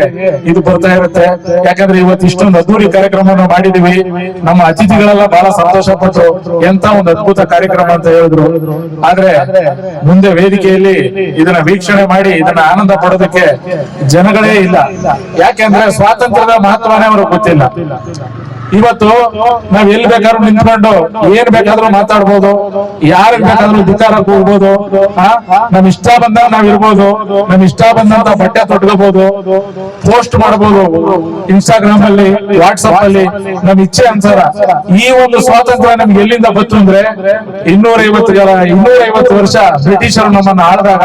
ಇದು ಬರ್ತಾ ಇರುತ್ತೆ. ಯಾಕಂದ್ರೆ ಇವತ್ತು ಇಷ್ಟೊಂದು ಅದ್ದೂರಿ ಕಾರ್ಯಕ್ರಮವನ್ನು ಮಾಡಿದೀವಿ. ನಮ್ಮ ಅತಿಥಿಗಳೆಲ್ಲ ಬಹಳ ಸಂತೋಷ ಪಟ್ಟು ಎಂತ ಒಂದು ಅದ್ಭುತ ಕಾರ್ಯಕ್ರಮ ಅಂತ ಹೇಳಿದ್ರು. ಆದ್ರೆ ಮುಂದೆ ವೇದಿಕೆಯಲ್ಲಿ ಇದನ್ನ ವೀಕ್ಷಣೆ ಮಾಡಿ ಇದನ್ನ ಆನಂದ ಪಡೋದಕ್ಕೆ ಜನಗಳೇ ಇಲ್ಲ. ಯಾಕೆಂದ್ರೆ ಸ್ವಾತಂತ್ರ್ಯದ ಮಹತ್ವನೇ ಅವ್ರಿಗೆ ಗೊತ್ತಿಲ್ಲ. ಇವತ್ತು ನಾವ್ ಎಲ್ಲಿ ಬೇಕಾದ್ರೂ ನಿಂತ್ಕೊಂಡು ಏನ್ ಬೇಕಾದ್ರೂ ಮಾತಾಡ್ಬೋದು, ಯಾರಿಗ್ ಬೇಕಾದ್ರೂ ಧಿಕ್ಕಾರಕ್ಕೆ ಹೋಗ್ಬೋದು, ನಮ್ ಇಷ್ಟ ಬಂದಾಗ ನಾವ್ ಇರ್ಬೋದು, ನಮ್ ಇಷ್ಟ ಬಂದಂತ ಬಟ್ಟೆ ತೊಟ್ಕೋಬಹುದು, ಪೋಸ್ಟ್ ಮಾಡಬಹುದು ಇನ್ಸ್ಟಾಗ್ರಾಮ್ ಅಲ್ಲಿ, ವಾಟ್ಸ್ಆಪ್ ಅಲ್ಲಿ, ನಮ್ ಇಚ್ಛೆ ಅನ್ಸಾರ. ಈ ಒಂದು ಸ್ವಾತಂತ್ರ್ಯ ನಮ್ಗೆ ಎಲ್ಲಿಂದ ಬಂತು ಅಂದ್ರೆ 250 ವರ್ಷ ಬ್ರಿಟಿಷರು ನಮ್ಮನ್ನ ಆಳಿದಾಗ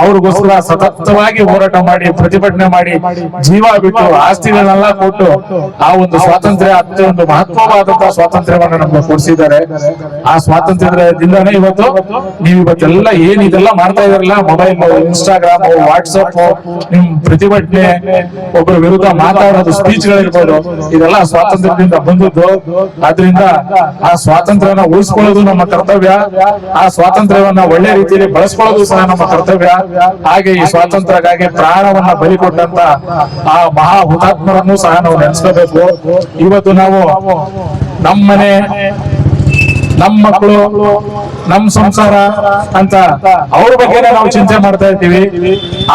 ಅವ್ರಿಗೋಸ್ಕರ ಸತತವಾಗಿ ಹೋರಾಟ ಮಾಡಿ, ಪ್ರತಿಭಟನೆ ಮಾಡಿ, ಜೀವ ಬಿಟ್ಟು, ಆಸ್ತಿಗಳನ್ನೆಲ್ಲ ಕೊಟ್ಟು ಆ ಒಂದು ಸ್ವಾತಂತ್ರ್ಯ ಒಂದು ಮಹತ್ವವಾದಂತಹ ಸ್ವಾತಂತ್ರ್ಯವನ್ನ ನಮ್ಗೆ ಕೊಡಿಸಿದ್ದಾರೆ. ಆ ಸ್ವಾತಂತ್ರ್ಯದಿಂದಾನೇ ಇವತ್ತು ನೀವು ಇವತ್ತೆಲ್ಲ ಏನ್ ಇದೆಲ್ಲ ಮಾಡ್ತಾ ಇದಾರಲ್ಲ, ಮೊಬೈಲ್, ಇನ್ಸ್ಟಾಗ್ರಾಮ್, ವಾಟ್ಸಪ್, ನಿಮ್ ಪ್ರತಿಭಟನೆ, ಒಬ್ಬರ ವಿರುದ್ಧ ಮಾತಾಡೋದು, ಸ್ಪೀಚ್ ಗಳಿರ್ಬೋದು, ಇದೆಲ್ಲ ಸ್ವಾತಂತ್ರ್ಯದಿಂದ ಬಂದದ್ದು. ಆದ್ರಿಂದ ಆ ಸ್ವಾತಂತ್ರ್ಯನ ಉಳಿಸ್ಕೊಳ್ಳೋದು ನಮ್ಮ ಕರ್ತವ್ಯ, ಆ ಸ್ವಾತಂತ್ರ್ಯವನ್ನ ಒಳ್ಳೆ ರೀತಿಯಲ್ಲಿ ಬಳಸ್ಕೊಳ್ಳೋದು ಸಹ ನಮ್ಮ ಕರ್ತವ್ಯ. ಹಾಗೆ ಈ ಸ್ವಾತಂತ್ರ್ಯಕ್ಕಾಗಿ ಪ್ರಾಣವನ್ನ ಬಲಿ ಕೊಟ್ಟಂತ ಆ ಮಹಾ ಹುತಾತ್ಮರನ್ನು ಸಹ ನಾವು ನೆನೆಸ್ಕೋಬೇಕು. ಇವತ್ತು ನಾವು ನಮ್ಮ ಮನೆ, ನಮ್ಮ ಮಕ್ಕಳು, ನಮ್ ಸಂಸಾರ ಅಂತ ಅವ್ರ ಬಗ್ಗೆನೇ ನಾವು ಚಿಂತೆ ಮಾಡ್ತಾ ಇದ್ದೀವಿ.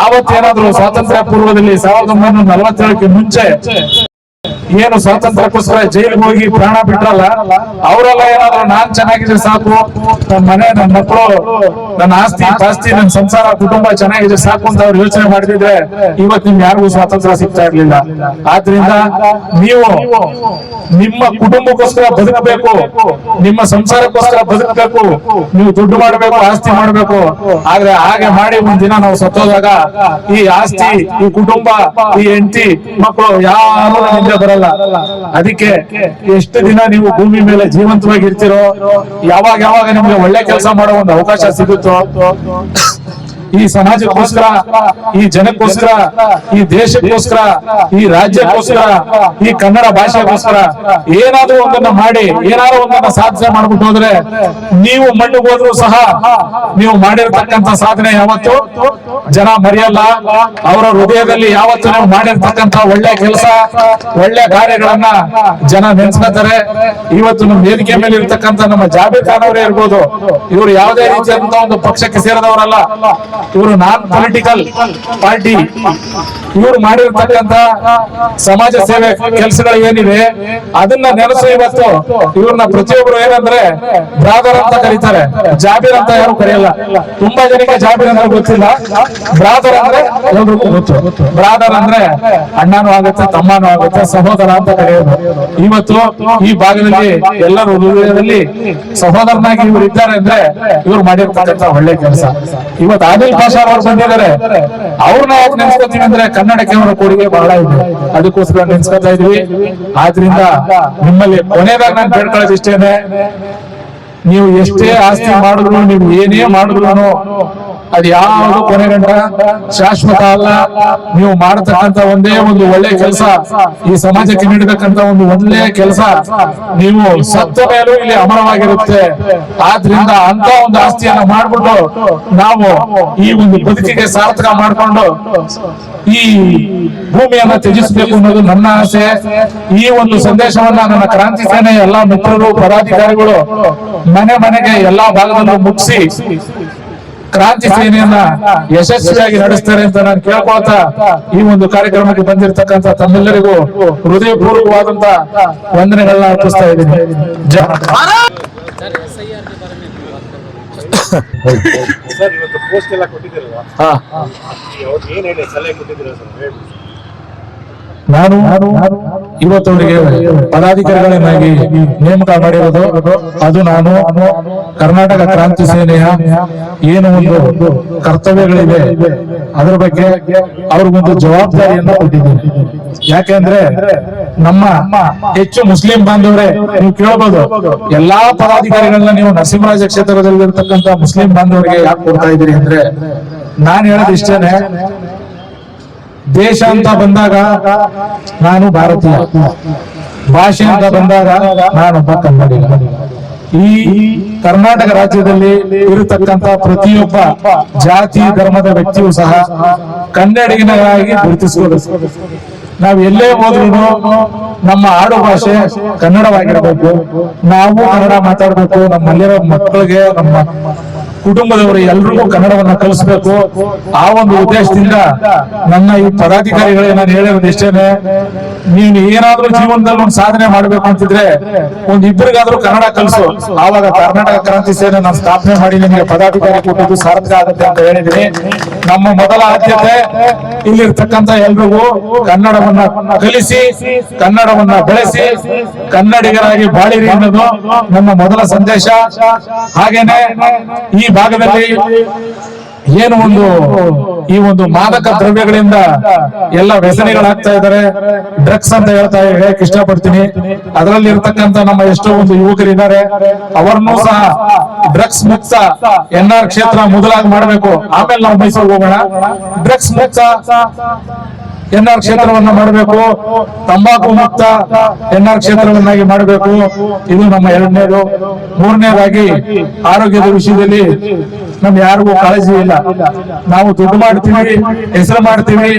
ಆವತ್ತೇನಾದ್ರೂ ಸ್ವಾತಂತ್ರ್ಯ ಪೂರ್ವದಲ್ಲಿ 1947ಕ್ಕೆ ಮುಂಚೆ ಏನು ಸ್ವಾತಂತ್ರ್ಯಕ್ಕೋಸ್ಕರ ಜೈಲಿಗೆ ಹೋಗಿ ಪ್ರಾಣ ಬಿಟ್ರಲ್ಲ, ಅವರೆಲ್ಲ ಏನಾದ್ರು ನಾನ್ ಚೆನ್ನಾಗಿದ್ರೆ ಸಾಕು, ನನ್ನ ಮನೆ, ನನ್ನ ಮಕ್ಕಳು, ನನ್ನ ಆಸ್ತಿ ಪಾಸ್ತಿ, ನನ್ನ ಸಂಸಾರ, ಕುಟುಂಬ ಚೆನ್ನಾಗಿದ್ರೆ ಸಾಕು ಅಂತ ಅವ್ರು ಯೋಚನೆ ಮಾಡ್ತಿದ್ರೆ ಇವತ್ತು ನಿಮ್ಗೆ ಯಾರಿಗೂ ಸ್ವಾತಂತ್ರ್ಯ ಸಿಗ್ತಾ ಇರ್ಲಿಲ್ಲ. ಆದ್ರಿಂದ ನೀವು ನಿಮ್ಮ ಕುಟುಂಬಕ್ಕೋಸ್ಕರ ಬದುಕಬೇಕು, ನಿಮ್ಮ ಸಂಸಾರಕ್ಕೋಸ್ಕರ ಬದುಕಬೇಕು, ನೀವು ದುಡ್ಡು ಮಾಡಬೇಕು, ಆಸ್ತಿ ಮಾಡಬೇಕು. ಆದ್ರೆ ಹಾಗೆ ಮಾಡಿ ಒಂದಿನ ನಾವು ಸತ್ತೋದಾಗ ಈ ಆಸ್ತಿ, ಈ ಕುಟುಂಬ, ಈ ಹೆಂಡತಿ, ಮಕ್ಕಳು ಯಾರು ನಿಂದೆ ಬರಲ್ಲ. ಅದಕ್ಕೆ ಎಷ್ಟು ದಿನ ನೀವು ಭೂಮಿ ಮೇಲೆ ಜೀವಂತವಾಗಿ ಇರ್ತೀರೋ, ಯಾವಾಗ ನಿಮ್ಗೆ ಒಳ್ಳೆ ಕೆಲಸ ಮಾಡೋ ಒಂದು ಅವಕಾಶ ಸಿಗುತ್ತೋ, ಈ ಸಮಾಜಕ್ಕೋಸ್ಕರ, ಈ ಜನಕ್ಕೋಸ್ಕರ, ಈ ದೇಶಕ್ಕೋಸ್ಕರ, ಈ ರಾಜ್ಯಕ್ಕೋಸ್ಕರ, ಈ ಕನ್ನಡ ಭಾಷೆಗೋಸ್ಕರ ಏನಾದ್ರೂ ಒಂದನ್ನ ಮಾಡಿ, ಏನಾದ್ರೂ ಒಂದನ್ನ ಸಾಧನೆ ಮಾಡ್ಬಿಟ್ಟು ಹೋದ್ರೆ ನೀವು ಮಣ್ಣಿಗೆ ಹೋದ್ರು ಸಹ ನೀವು ಮಾಡಿರ್ತಕ್ಕಂಥ ಸಾಧನೆ ಯಾವತ್ತು ಜನ ಮರೆಯಲ್ಲ. ಅವರ ಹೃದಯದಲ್ಲಿ ಯಾವತ್ತು ನೀವು ಮಾಡಿರ್ತಕ್ಕಂಥ ಒಳ್ಳೆ ಕೆಲಸ, ಒಳ್ಳೆ ಕಾರ್ಯಗಳನ್ನ ಜನ ನೆನ್ಸ್ಕೊತಾರೆ. ಇವತ್ತು ನಮ್ಮ ವೇದಿಕೆ ಮೇಲೆ ಇರ್ತಕ್ಕಂಥ ನಮ್ಮ ಜಾಬೀರ್ ಖಾನ್ ಅವರೇ ಇರ್ಬೋದು, ಇವರು ಯಾವುದೇ ರೀತಿಯಾದಂತಹ ಒಂದು ಪಕ್ಷಕ್ಕೆ ಸೇರಿದವರಲ್ಲ. ಇವರು ನಾನ್ ಪೊಲಿಟಿಕಲ್ ಪಾರ್ಟಿ ಇವ್ರು ಮಾಡಿರ್ತಕ್ಕಂತ ಸಮಾಜ ಸೇವೆ ಕೆಲಸಗಳು ಏನಿದೆ ಅದನ್ನ ನೆನೆಸು. ಇವತ್ತು ಇವ್ರನ್ನ ಪ್ರತಿಯೊಬ್ರು ಏನಂದ್ರೆ ಬ್ರಾದರ್ ಅಂತ ಕರೀತಾರೆ, ಜಾಬೀರ್ ಅಂತ ಯಾರು ಕರೆಯಲ್ಲ. ತುಂಬಾ ಜನಕ್ಕೆ ಜಾಬೀರ್ ಅಂದ್ರೆ ಗೊತ್ತಿಲ್ಲ, ಬ್ರಾದರ್ ಅಂದ್ರೆ ಎಲ್ರಿಗೂ ಗೊತ್ತು. ಬ್ರಾದರ್ ಅಂದ್ರೆ ಅಣ್ಣನೂ ಆಗುತ್ತೆ, ತಮ್ಮನೂ ಆಗುತ್ತೆ, ಸಹೋದರ ಅಂತ ಕರೆಯೋದು. ಇವತ್ತು ಈ ಭಾಗದಲ್ಲಿ ಎಲ್ಲರೂ ಹೃದಯದಲ್ಲಿ ಸಹೋದರನಾಗಿ ಇವ್ರು ಇದ್ದಾರೆ ಅಂದ್ರೆ ಇವ್ರು ಮಾಡಿರ್ತಕ್ಕಂಥ ಒಳ್ಳೆ ಕೆಲಸ. ಇವತ್ತು ಆದಿಲ್ ಪಾಷಾ ಅವರು ಬಂದಿದ್ದಾರೆ, ಅವ್ರನ್ನ ಯಾಕೆ ನೆನ್ಸ್ಕೊತೀವಿ ಅಂದ್ರೆ ಕನ್ನಡಕ್ಕೆ ಅವರ ಕೊಡುಗೆ ಬಹಳ ಇದೆ, ಅದಕ್ಕೋಸ್ಕರ ನೆನ್ಸ್ಕೊತಾ ಇದ್ವಿ. ಆದ್ರಿಂದ ನಿಮ್ಮಲ್ಲಿ ಕೊನೆದಾಗ ನಾನು ಬೇಡ್ಕೊಳ್ಳೋದು ಇಷ್ಟೇನೆ, ನೀವು ಎಷ್ಟೇ ಆಸ್ತಿ ಮಾಡಿದ್ರು, ನೀವು ಏನೇ ಮಾಡಿದ್ರು ಅದು ಯಾವುದು ಕೊನೆಗಂಟ ಶಾಶ್ವತ ಅಲ್ಲ. ನೀವು ಮಾಡತಕ್ಕಂತ ಒಂದೇ ಒಂದು ಒಳ್ಳೆ ಕೆಲಸ, ಈ ಸಮಾಜಕ್ಕೆ ನೀಡತಕ್ಕಂತ ಒಂದು ಒಳ್ಳೆ ಕೆಲಸ ನೀವು ಸತ್ತ ಮೇಲೂ ಇಲ್ಲಿ ಅಮರವಾಗಿರುತ್ತೆ. ಆದ್ರಿಂದ ಅಂತ ಒಂದು ಆಸ್ತಿಯನ್ನ ಮಾಡ್ಬಿಟ್ಟು ನಾವು ಈ ಒಂದು ಬದುಕಿಗೆ ಸಾರ್ಥಕ ಮಾಡಿಕೊಂಡು ಈ ಭೂಮಿಯನ್ನ ತ್ಯಜಿಸಬೇಕು ಅನ್ನೋದು ನನ್ನ ಆಸೆ. ಈ ಒಂದು ಸಂದೇಶವನ್ನ ನನ್ನ ಕ್ರಾಂತಿ ಸೇನೆ ಎಲ್ಲಾ ಮಿತ್ರರು, ಪದಾಧಿಕಾರಿಗಳು ಮನೆ ಮನೆಗೆ ಎಲ್ಲಾ ಭಾಗದಲ್ಲೂ ಮುಗಿಸಿ ಕ್ರಾಂತಿ ಸೇನೆಯನ್ನ ಯಶಸ್ವಿಯಾಗಿ ನಡೆಸ್ತಾರೆ ಅಂತ ನಾನು ಕೇಳ್ಕೊಳ್ತಾ ಈ ಒಂದು ಕಾರ್ಯಕ್ರಮಕ್ಕೆ ಬಂದಿರತಕ್ಕಂತ ತಮ್ಮೆಲ್ಲರಿಗೂ ಹೃದಯಪೂರ್ವಕವಾದಂತ ವಂದನೆಗಳನ್ನ ಅರ್ಪಿಸ್ತಾ ಇದ್ದೀನಿ. ನಾನು ಇವತ್ತವರಿಗೆ ಪದಾಧಿಕಾರಿಗಳನ್ನಾಗಿ ನೇಮಕ ಮಾಡಿರೋದು, ಅದು ನಾನು ಕರ್ನಾಟಕ ಕ್ರಾಂತಿ ಸೇನೆಯ ಏನು ಒಂದು ಕರ್ತವ್ಯಗಳಿವೆ ಅದರ ಬಗ್ಗೆ ಅವ್ರಿಗೊಂದು ಜವಾಬ್ದಾರಿಯನ್ನ ಕೊಟ್ಟಿದ್ದೀನಿ. ಯಾಕೆಂದ್ರೆ ನಮ್ಮ ಹೆಚ್ಚು ಮುಸ್ಲಿಂ ಬಾಂಧವರೇ, ನೀವು ಕೇಳಬಹುದು ಎಲ್ಲಾ ಪದಾಧಿಕಾರಿಗಳನ್ನ ನೀವು ನರಸಿಂಹರಾಜ ಕ್ಷೇತ್ರದಲ್ಲಿರ್ತಕ್ಕಂಥ ಮುಸ್ಲಿಂ ಬಾಂಧವರಿಗೆ ಯಾಕೆ ಕೊಡ್ತಾ ಇದ್ದೀರಿ ಅಂದ್ರೆ, ನಾನು ಹೇಳೋದು ಇಷ್ಟೇನೆ, ದೇಶ ಅಂತ ಬಂದಾಗ ನಾನು ಭಾರತೀಯ, ಭಾಷೆ ಅಂತ ಬಂದಾಗ ನಾನೊಬ್ಬ ಕನ್ನಡಿಗ. ಈ ಕರ್ನಾಟಕ ರಾಜ್ಯದಲ್ಲಿ ಇರತಕ್ಕಂತ ಪ್ರತಿಯೊಬ್ಬ ಜಾತಿ ಧರ್ಮದ ವ್ಯಕ್ತಿಯೂ ಸಹ ಕನ್ನಡಿಗನಾಗಿ ಗುರುತಿಸಬಹುದು. ನಾವು ಎಲ್ಲೇ ಹೋದ್ರು ನಮ್ಮ ಆಡು ಭಾಷೆ ಕನ್ನಡವಾಗಿರಬೇಕು, ನಾವು ಕನ್ನಡ ಮಾತಾಡ್ಬೇಕು, ನಮ್ಮಲ್ಲಿರೋ ಮಕ್ಕಳಿಗೆ, ನಮ್ಮ ಕುಟುಂಬದವರು ಎಲ್ರಿಗೂ ಕನ್ನಡವನ್ನ ಕಲಿಸ್ಬೇಕು. ಆ ಒಂದು ಉದ್ದೇಶದಿಂದ ನನ್ನ ಈ ಪದಾಧಿಕಾರಿಗಳಿಗೆ ನಾನು ಹೇಳಿರೋದು ಇಷ್ಟೇನೆ, ನೀನು ಏನಾದ್ರೂ ಜೀವನದಲ್ಲಿ ಒಂದು ಸಾಧನೆ ಮಾಡ್ಬೇಕು ಅಂತಿದ್ರೆ ಒಂದ್ ಇಬ್ಬರಿಗಾದ್ರೂ ಕನ್ನಡ ಕಲಿಸು, ಆವಾಗ ಕರ್ನಾಟಕ ಕ್ರಾಂತಿ ಸೇನೆ ನಾನು ಸ್ಥಾಪನೆ ಮಾಡಿ ನಿಮಗೆ ಪದಾಧಿಕಾರಿ ಕೊಟ್ಟಿದ್ದು ಸಾರ್ಥಕ ಆಗುತ್ತೆ ಅಂತ ಹೇಳಿದೀನಿ. ನಮ್ಮ ಮೊದಲ ಆದ್ಯತೆ ಇಲ್ಲಿರ್ತಕ್ಕಂಥ ಎಲ್ರಿಗೂ ಕನ್ನಡವನ್ನ ಕಲಿಸಿ, ಕನ್ನಡವನ್ನ ಬೆಳೆಸಿ, ಕನ್ನಡಿಗರಾಗಿ ಬಾಳಿರಿ ಅನ್ನೋದು ನಮ್ಮ ಮೊದಲ ಸಂದೇಶ. ಹಾಗೇನೆ ಈ ಭಾಗದಲ್ಲಿ ಏನು ಈ ಒಂದು ಮಾದಕ ದ್ರವ್ಯಗಳಿಂದ ಎಲ್ಲ ವ್ಯಸನಿಗಳಾಗ್ತಾ ಇದ್ದಾರೆ, ಡ್ರಗ್ಸ್ ಅಂತ ಹೇಳಕ್ ಇಷ್ಟಪಡ್ತೀನಿ. ಅದರಲ್ಲಿ ಇರ್ತಕ್ಕಂಥ ನಮ್ಮ ಎಷ್ಟೋ ಒಂದು ಯುವಕರಿದ್ದಾರೆ, ಅವರನ್ನೂ ಸಹ ಡ್ರಗ್ಸ್ ಮುಕ್ತ NR ಕ್ಷೇತ್ರ ಮೊದಲಾಗಿ ಮಾಡಬೇಕು, ಆಮೇಲೆ ನಾವು ಮೈಸೂರಿಗೆ ಹೋಗೋಣ. ಡ್ರಗ್ಸ್ ಮುಕ್ತ NR ಕ್ಷೇತ್ರವನ್ನ ಮಾಡಬೇಕು, ತಂಬಾಕು ಮುಕ್ತ NR ಕ್ಷೇತ್ರವನ್ನಾಗಿ ಮಾಡಬೇಕು. ಇದು ನಮ್ಮ ಎರಡನೇದು. ಮೂರನೇದಾಗಿ ಆರೋಗ್ಯದ ವಿಷಯದಲ್ಲಿ ನಮ್ ಯಾರಿಗೂ ಕಾಳಜಿ ಇಲ್ಲ. ನಾವು ದುಡ್ಡು ಮಾಡ್ತೀವಿ, ಹೆಸರು ಮಾಡ್ತೀವಿ,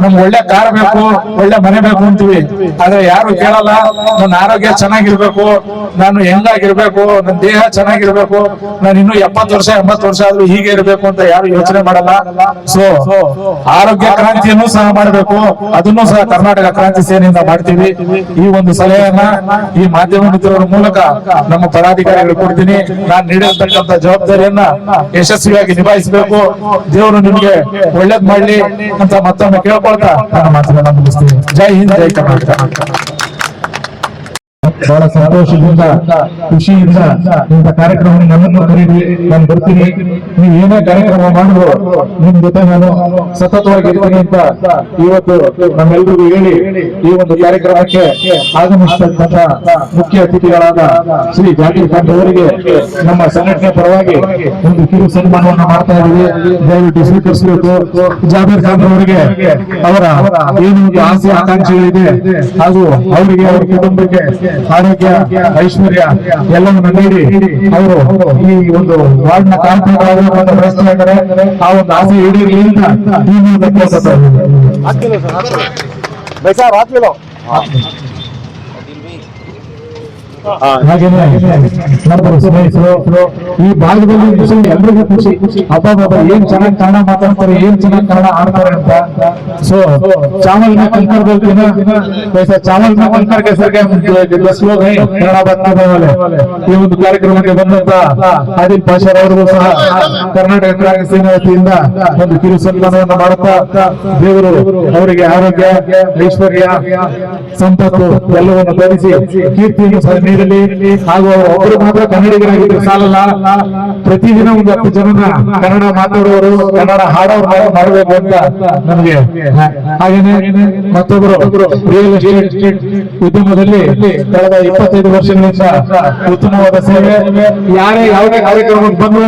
ನಮ್ಗೆ ಒಳ್ಳೆ ಕಾರ್ ಬೇಕು, ಒಳ್ಳೆ ಮನೆ ಬೇಕು ಅಂತೀವಿ, ಆದ್ರೆ ಯಾರು ಕೇಳಲ್ಲ ನನ್ನ ಆರೋಗ್ಯ ಚೆನ್ನಾಗಿರ್ಬೇಕು, ನಾನು ಹೆಂಗಾಗಿರ್ಬೇಕು, ನನ್ನ ದೇಹ ಚೆನ್ನಾಗಿರ್ಬೇಕು, ನಾನು ಇನ್ನು 70 ವರ್ಷ 80 ವರ್ಷ ಆದ್ರೂ ಹೀಗೆ ಇರ್ಬೇಕು ಅಂತ ಯಾರು ಯೋಚನೆ ಮಾಡಲ್ಲ. ಸೊ ಆರೋಗ್ಯ ಕ್ರಾಂತಿಯನ್ನು ಸಹ ಮಾಡಬೇಕು, ಅದನ್ನು ಸಹ ಕರ್ನಾಟಕ ಕ್ರಾಂತಿ ಸೇನೆಯಿಂದ ಮಾಡ್ತೀವಿ. ಈ ಒಂದು ಸಲಹೆಯನ್ನ ಈ ಮಾಧ್ಯಮ ಮಿತ್ರರ ಮೂಲಕ ನಮ್ಮ ಪದಾಧಿಕಾರಿಗಳು ಕೊಡ್ತೀನಿ. ನಾನು ನೀಡಿರ್ತಕ್ಕಂಥ ಜವಾಬ್ದಾರಿಯನ್ನ ಯಶಸ್ವಿಯಾಗಿ ನಿಭಾಯಿಸಬೇಕು. ದೇವರು ನಿಮ್ಗೆ ಒಳ್ಳೇದ್ ಮಾಡ್ಲಿ ಅಂತ ಮತ್ತೊಮ್ಮೆ ಕೇಳ್ಕೊಳ್ತಾ ನನ್ನ ಮಾತನ್ನ ಮುಗಿಸ್ತೀನಿ. ಜೈ ಹಿಂದ್, ಜೈ ಕರ್ನಾಟಕ. ಬಹಳ ಸಂತೋಷದಿಂದ ಖುಷಿಯಿಂದ ಇಂಥ ಕಾರ್ಯಕ್ರಮ ನನ್ನನ್ನು ಕರೀರಿ, ನಾನು ಬರ್ತೀನಿ. ನೀವು ಏನೇ ಕಾರ್ಯಕ್ರಮ ಮಾಡಿದ್ರು ನಿಮ್ ಜೊತೆ ನಾನು ಸತತವಾಗಿ ಇರ್ತೀನಿ ಅಂತ ಇವತ್ತು ನಮ್ಮೆಲ್ಲರಿಗೂ ಹೇಳಿ ಈ ಒಂದು ಕಾರ್ಯಕ್ರಮಕ್ಕೆ ಆಗಮಿಸತಕ್ಕಂಥ ಮುಖ್ಯ ಅತಿಥಿಗಳಾದ ಶ್ರೀ ಜಾಕೀರ್ ಖಾನ್ ಅವರಿಗೆ ನಮ್ಮ ಸಂಘಟನೆ ಪರವಾಗಿ ಒಂದು ಕಿರು ಸನ್ಮಾನವನ್ನ ಮಾಡ್ತಾ ಇದ್ದೀವಿ. ದಯವಿಟ್ಟು ಸ್ವೀಕರಿಸಬೇಕು. ಜಾಕೀರ್ ಖಾನ್ ಅವರಿಗೆ ಅವರ ಏನು ಒಂದು ಆಸೆ ಆಕಾಂಕ್ಷೆಗಳಿದೆ ಹಾಗೂ ಅವರಿಗೆ ಅವರ ಕುಟುಂಬಕ್ಕೆ ಆರೋಗ್ಯ ಐಶ್ವರ್ಯ ಎಲ್ಲವನ್ನು ನೀಡಿ ಅವರು ಈ ಒಂದು ವಾರ್ಡ್ನ ಕಾರ್ಪೊರೇಟರ್ ಅಂತ ಬಯಸ್ತಾ ಇದ್ದಾರೆ. ಆ ಒಂದು ಆಸೆ ಈಡೇರಲಿ ಅಂತ ಈ ಮೂಲಕ ಕೇಳ್ತಾ ಇದ್ದೀನಿ. ಹಾಗೇನೆ ನಮ್ಮ ಸ್ನೇಹಿತರು ಈ ಭಾಗದಲ್ಲಿ ಮುಸ್ಲಿಂ ಎಲ್ರಿಗೂ ಖುಷಿ ಹಬ್ಬ ಏನ್ ಚೆನ್ನಾಗಿ ಕನ್ನಡ ಮಾತಾಡ್ತಾರೆ, ಏನ್ ಚೆನ್ನಾಗಿ ಕನ್ನಡ ಆಡ್ತಾರೆ ಅಂತ. ಸೊ चावल में कंकर बोलते हैं, वैसे चावल में कंकर के सर के 10 लोग हैं कन्नड़ बताने वाले. ಈ ಒಂದು ಕಾರ್ಯಕ್ರಮಕ್ಕೆ ಬಂದಂತ ಆದಿಲ್ ಪಾಷಾರ್ ಅವರಿಗೂ ಸಹ ಕರ್ನಾಟಕ ಕ್ರಾಂತಿ ಸೇನೆ ವತಿಯಿಂದ ಒಂದು ಕಿರು ಸನ್ಮಾನವನ್ನು ಮಾಡುತ್ತಾ ದೇವರು ಅವರಿಗೆ ಆರೋಗ್ಯ, ಐಶ್ವರ್ಯ, ಸಂಪತ್ತು ಎಲ್ಲವನ್ನು ಧರಿಸಿ ಕೀರ್ತಿಯನ್ನು ಸಹ ನೀಡಲಿ. ಹಾಗೂ ಒಬ್ಬರು ಮಾತ್ರ ಕನ್ನಡಿಗರಾಗಿದ್ರೆ ಸಾಲಲ್ಲ, ಪ್ರತಿದಿನ ಒಂದು 10 ಜನನ ಕನ್ನಡ ಮಾತಾಡುವವರು, ಕನ್ನಡ ಹಾಡೋರು ಮಾಡಬೇಕು ಅಂತ ನಮಗೆ. ಹಾಗೇನೆ ಮತ್ತೊಬ್ಬರು ರಿಯಲ್ ಎಸ್ಟೇಟ್ ಉದ್ಯಮದಲ್ಲಿ ಕಳೆದ 25 ವರ್ಷಗಳಿಂದ ಉತ್ತಮವಾದ ಸೇವೆ. ಯಾರೇ ಯಾವುದೇ ಕಾರ್ಯಕ್ರಮಕ್ಕೆ ಬಂದ್ರು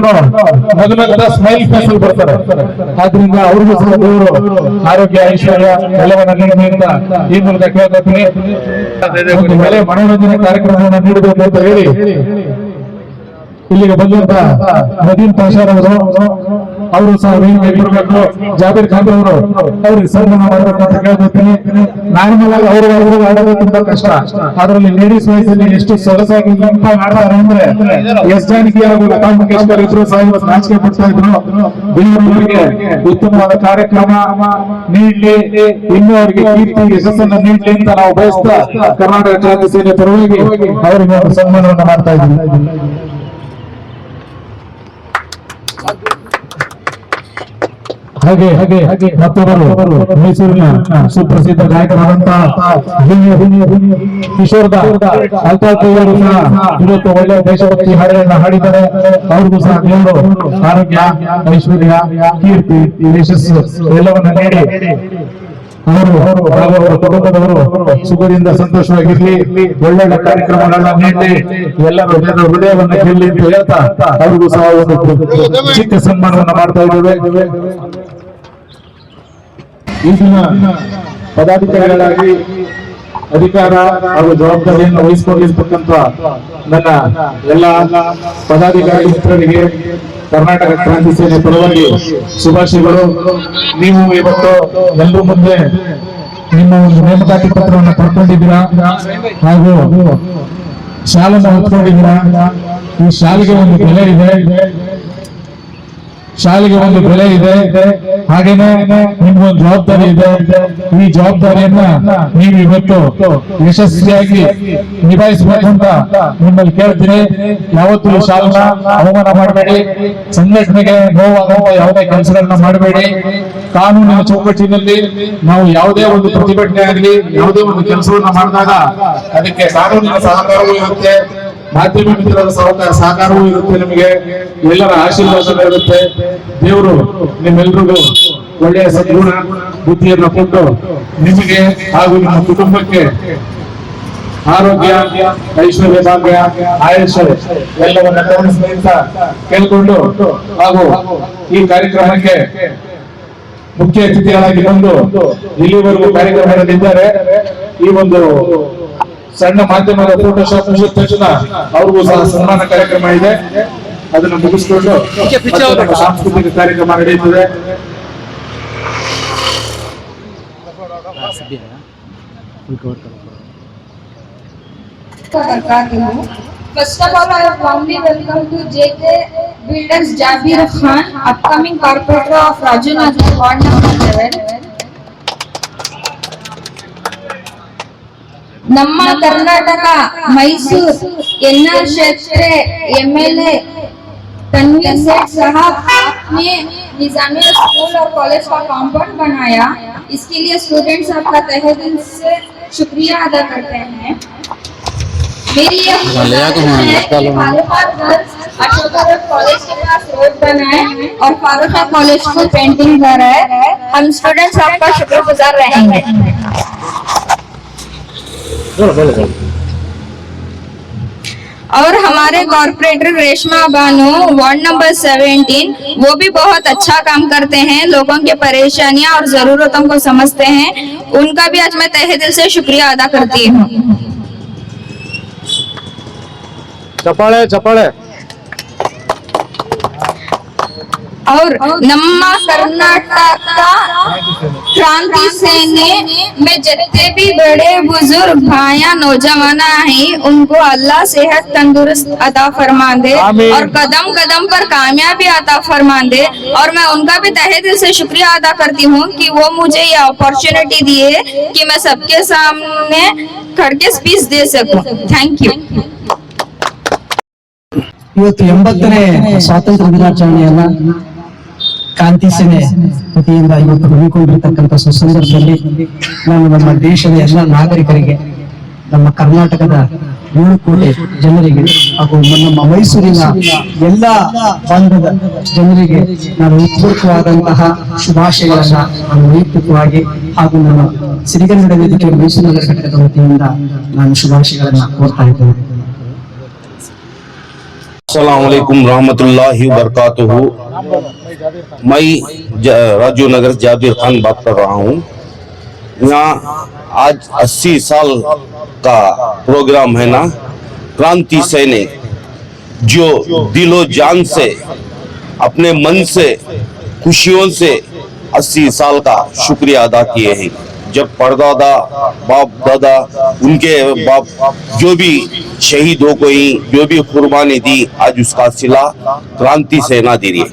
ಮೊದಲ ಸ್ಮೈಲ್ ಫೇಸ್ ಅಲ್ಲಿ ಬರ್ತಾರೆ. ಆದ್ರಿಂದ ಅವ್ರಿಗೂ ಸಹ ದೇವರು ಆರೋಗ್ಯ, ಐಶ್ವರ್ಯ ಎಲ್ಲವನ್ನ ನೀಡಲಿ ಅಂತ ಈ ಮೂಲಕ ಕೇಳ್ಕೊತೀನಿ. ಒಂದು ಒಳ್ಳೆಯ ಮನೋರಂಜನೆ ಕಾರ್ಯಕ್ರಮವನ್ನು ನೀಡಬೇಕು ಅಂತ ಹೇಳಿ ಇಲ್ಲಿಗೆ ಬಂದಂತ ನದೀಮ್ ಪಾಷಾರ್ ಅವರು ಸಹ ಬರಬೇಕು. ಜಾಬೀರ್ ಖಾನ್ ಅವರು ಅವ್ರಿಗೆ ಸನ್ಮಾನ ಮಾಡಬೇಕು ಅಂತ ಕೇಳ್ಕೊತೀನಿ. ನಾರ್ಮಲ್ ಆಗಿ ಅವರು ಆಡೋದು ತುಂಬಾ ಕಷ್ಟ, ಅದರಲ್ಲಿ ಲೇಡೀಸ್ ವಯಸ್ಸಲ್ಲಿ ಎಷ್ಟು ಸೊಗಸಾಗಿ ಆಡ್ತಾರೆ ಅಂದ್ರೆ ಎಸ್ ಜಾನಕಿ ಹಾಗೂ ಲತಾ ಮಂಗೇಶ್ಕರ್ ಇದ್ರು ಸಹ ಇವತ್ತು ನಾಚಿಕೆ ಪಡ್ತಾ ಇದ್ರು. ಬೆಂಗಳೂರಿಗೆ ಉತ್ತಮವಾದ ಕಾರ್ಯಕ್ರಮ ನೀಡಲಿ, ಇನ್ನೂ ಅವರಿಗೆ ಕೀರ್ತಿ, ಯಶಸ್ಸನ್ನು ನೀಡಲಿ ಅಂತ ನಾವು ಬಯಸ್ತಾ ಕರ್ನಾಟಕ ಕ್ರಾಂತಿ ಸೇನೆ ಪರವಾಗಿ ಅವರಿಗೆ ಒಂದು ಸನ್ಮಾನವನ್ನು ಮಾಡ್ತಾ ಇದ್ದೀವಿ. ಹಾಗೆ ಮತ್ತೊಬ್ಬರು ಮೈಸೂರಿನ ಸುಪ್ರಸಿದ್ಧ ಗಾಯಕರಾದಂತಹ ಕಿಶೋರ್ ಅಲ್ತಾಫ್ ಸಹ ಇವತ್ತು ಒಳ್ಳೆಯ ದೇಶಭಕ್ತಿ ಹಾಡುಗಳನ್ನ ಹಾಡಿದ್ದಾರೆ. ಅವ್ರಿಗೂ ಸಹ ದೇವರು ಆರೋಗ್ಯ, ಐಶ್ವರ್ಯ, ಕೀರ್ತಿ, ಯಶಸ್ಸು ಎಲ್ಲವನ್ನ ನೀಡಿ ಅವರು ಹಾಗೂ ಅವರ ಕುಟುಂಬದವರು ಸುಖದಿಂದ ಸಂತೋಷವಾಗಿರ್ಲಿ, ಒಳ್ಳೊಳ್ಳೆ ಕಾರ್ಯಕ್ರಮಗಳನ್ನ ನೀಡಿ ಎಲ್ಲರೂ ಜನರ ಹೃದಯವನ್ನ ಗೆಲ್ಲಿ ಅಂತ ಹೇಳ್ತಾ ಅವ್ರಿಗೂ ಸಹ ಒಂದು ಚಿಕ್ಕ ಸನ್ಮಾನವನ್ನ ಮಾಡ್ತಾ ಇದ್ದೇವೆ. ಈ ದಿನ ಪದಾಧಿಕಾರಿಗಳಾಗಿ ಅಧಿಕಾರ ಹಾಗೂ ಜವಾಬ್ದಾರಿಯನ್ನು ವಹಿಸಿಕೊಂಡಿರ್ತಕ್ಕಂಥ ನನ್ನ ಎಲ್ಲ ಪದಾಧಿಕಾರಿ ಮಿತ್ರರಿಗೆ ಕರ್ನಾಟಕ ಕ್ರಾಂತಿ ಸೇನೆ ಪರವಾಗಿ ಶುಭಾಶಯಗಳು. ನೀವು ಇವತ್ತು ಎಲ್ಲರೂ ಮುಂದೆ ನಿಮ್ಮ ಒಂದು ನೇಮಕಾತಿ ಪತ್ರವನ್ನು ಪಡ್ಕೊಂಡಿದ್ದೀರಾ ಹಾಗೂ ಶಾಲೆಯನ್ನು ಹೊತ್ಕೊಂಡಿದ್ದೀರಾ. ಈ ಶಾಲೆಗೆ ಒಂದು ಬೆಲೆ ಇದೆ, ಹಾಗೇನೆ ನಿಮ್ಗೊಂದು ಜವಾಬ್ದಾರಿ ಇದೆ. ಈ ಜವಾಬ್ದಾರಿಯನ್ನ ನೀವು ಇವತ್ತು ಯಶಸ್ವಿಯಾಗಿ ನಿಭಾಯಿಸಬೇಕು ಅಂತ ನಿಮ್ಮಲ್ಲಿ ಕೇಳ್ತೀನಿ. ಯಾವತ್ತೂ ಈ ಶಾಲೆನ ಅವಮಾನ ಮಾಡಬೇಡಿ, ಸಂಘಟನೆಗೆ ನೋವಾಗುವಂತ ಯಾವುದೇ ಕೆಲಸಗಳನ್ನ ಮಾಡಬೇಡಿ. ಕಾನೂನಿನ ಚೌಕಟ್ಟಿನಲ್ಲಿ ನಾವು ಯಾವುದೇ ಒಂದು ಪ್ರತಿಭಟನೆ ಆಗಲಿ, ಯಾವುದೇ ಒಂದು ಕೆಲಸವನ್ನ ಮಾಡಿದಾಗ ಅದಕ್ಕೆ ಕಾನೂನಿನ ಸಹಕಾರವೂ ಇರುತ್ತೆ, ಮಾಧ್ಯಮ ಮಿತ್ರರ ಸಹಕಾರವೂ ಇರುತ್ತೆ, ನಿಮಗೆ ಎಲ್ಲರ ಆಶೀರ್ವಾದ ಇರುತ್ತೆ. ದೇವರು ನಿಮ್ಮೆಲ್ರಿಗೂ ಒಳ್ಳೆಯ ಸದ್ಗುಣ ಬುದ್ಧಿಯನ್ನು ಕೊಟ್ಟು ನಿಮಗೆ ಹಾಗೂ ನಿಮ್ಮ ಕುಟುಂಬಕ್ಕೆ ಆರೋಗ್ಯ, ಐಶ್ವರ್ಯ, ಭಾಗ್ಯ, ಆಯುಷ್ಯ ಎಲ್ಲವನ್ನ ಕರುಣಿಸಲಿ ಅಂತ ಕೇಳಿಕೊಂಡು ಹಾಗೂ ಈ ಕಾರ್ಯಕ್ರಮಕ್ಕೆ ಮುಖ್ಯ ಅತಿಥಿಗಳಾಗಿ ಬಂದು ಇಲ್ಲಿವರೆಗೂ ಕಾರ್ಯಕ್ರಮ ನಡೆದಿದ್ದಾರೆ. ಈ ಒಂದು ಸಣ್ಣ ಮಾಧ್ಯಮದ ಫೋಟೋಶಾಪ್ ಮುಗಿದ ತಕ್ಷಣ ಅವ್ರಿಗೂ ಸಹ ಸನ್ಮಾನ ಕಾರ್ಯಕ್ರಮ ಇದೆ. ಅದನ್ನು ಮುಗಿಸಿಕೊಂಡು ಸಾಂಸ್ಕೃತಿಕ ಕಾರ್ಯಕ್ರಮ ನಡೆಯುತ್ತದೆ. First of all, I warmly welcome to JK Builders Jabir Khan, upcoming corporator of Rajunagar, Ward number 7. ನಮ್ಮ ಕರ್ನಾಟಕ ಮೈಸೂರು ಎನ್ಆರ್ ಕ್ಷೇತ್ರ एमएलए तनवीर सेठ साहब ने निजामिया स्कूल और कॉलेज का कॉम्पाउंड बनाया। इसके लिए स्टूडेंट्स आपका तहे दिल से शुक्रिया अदा करते हैं। मेरी ये अशोका रोड कॉलेज के पास रोड बनाए और फारूका कॉलेज को पेंटिंग कर रहा है। हम स्टूडेंट्स आपका शुक्रगुजार रहेंगे। और हमारे corporator Reshma Bano ward number 17 वो भी बहुत अच्छा काम करते हैं, लोगों की परेशानियां और जरूरतों को समझते हैं। उनका भी आज मैं तहे दिल से शुक्रिया अदा करती हूँ। चपाले चपाले और ನಮ್ಮ कर्नाटक क्रांति सेने में जितने भी बड़े बुजुर्ग भाइयां नौजवान हैं उनको अल्लाह सेहत तंदुरुस्त अता फरमा दे और कदम कदम पर कामयाबी अता फरमा दे। और मैं उनका भी तहे दिल से शुक्रिया अदा करती हूँ कि वो मुझे ये अपॉर्चुनिटी दिए कि मैं सबके सामने खड़ के स्पीच दे सकूं। Thank you. ಇವತ್ತು 80ನೇ ಸ್ವಾತಂತ್ರ್ಯ ದಿನಾಚರಣೆಯನ್ನ ಕ್ರಾಂತಿ ಸೇನೆ ವತಿಯಿಂದ ಇವತ್ತು ಹಮ್ಮಿಕೊಂಡಿರ್ತಕ್ಕಂಥ ಸುಸಂದರ್ಭದಲ್ಲಿ ನಾನು ನಮ್ಮ ದೇಶದ ಎಲ್ಲ ನಾಗರಿಕರಿಗೆ, ನಮ್ಮ ಕರ್ನಾಟಕದ 7 ಕೋಟಿ ಜನರಿಗೆ ಹಾಗೂ ನಮ್ಮ ಮೈಸೂರಿನ ಎಲ್ಲ ಭಾಗದ ಜನರಿಗೆ ನಾನು ಉತ್ಪೂರ್ವಕವಾದಂತಹ ಶುಭಾಶಯಗಳನ್ನ ನಾನು ವೈಯಕ್ತಿಕವಾಗಿ ಹಾಗೂ ನನ್ನ ಸಿರಿಗನ್ನಡ ವೇದಿಕೆ ಮೈಸೂರು ನಗರ ಘಟಕದ ವತಿಯಿಂದ ನಾನು ಶುಭಾಶಯಗಳನ್ನ ಕೋರ್ತಾ ಇದ್ದೇನೆ. अस्सलाम वालेकुम रहमतुल्लाहि व बरकातुहू। मैं राजीव नगर जाबिर खान बात कर रहा हूँ। यहाँ आज 80 साल का प्रोग्राम है ना, क्रांति सैनिक जो दिलो जान से अपने मन से खुशियों से 80 साल का शुक्रिया अदा किए हैं। जब परदादा बाप दादा उनके बाप जो भी शहीद हो गई, जो भी कुर्बानी दी, आज उसका सिला क्रांति सेना दे रही है।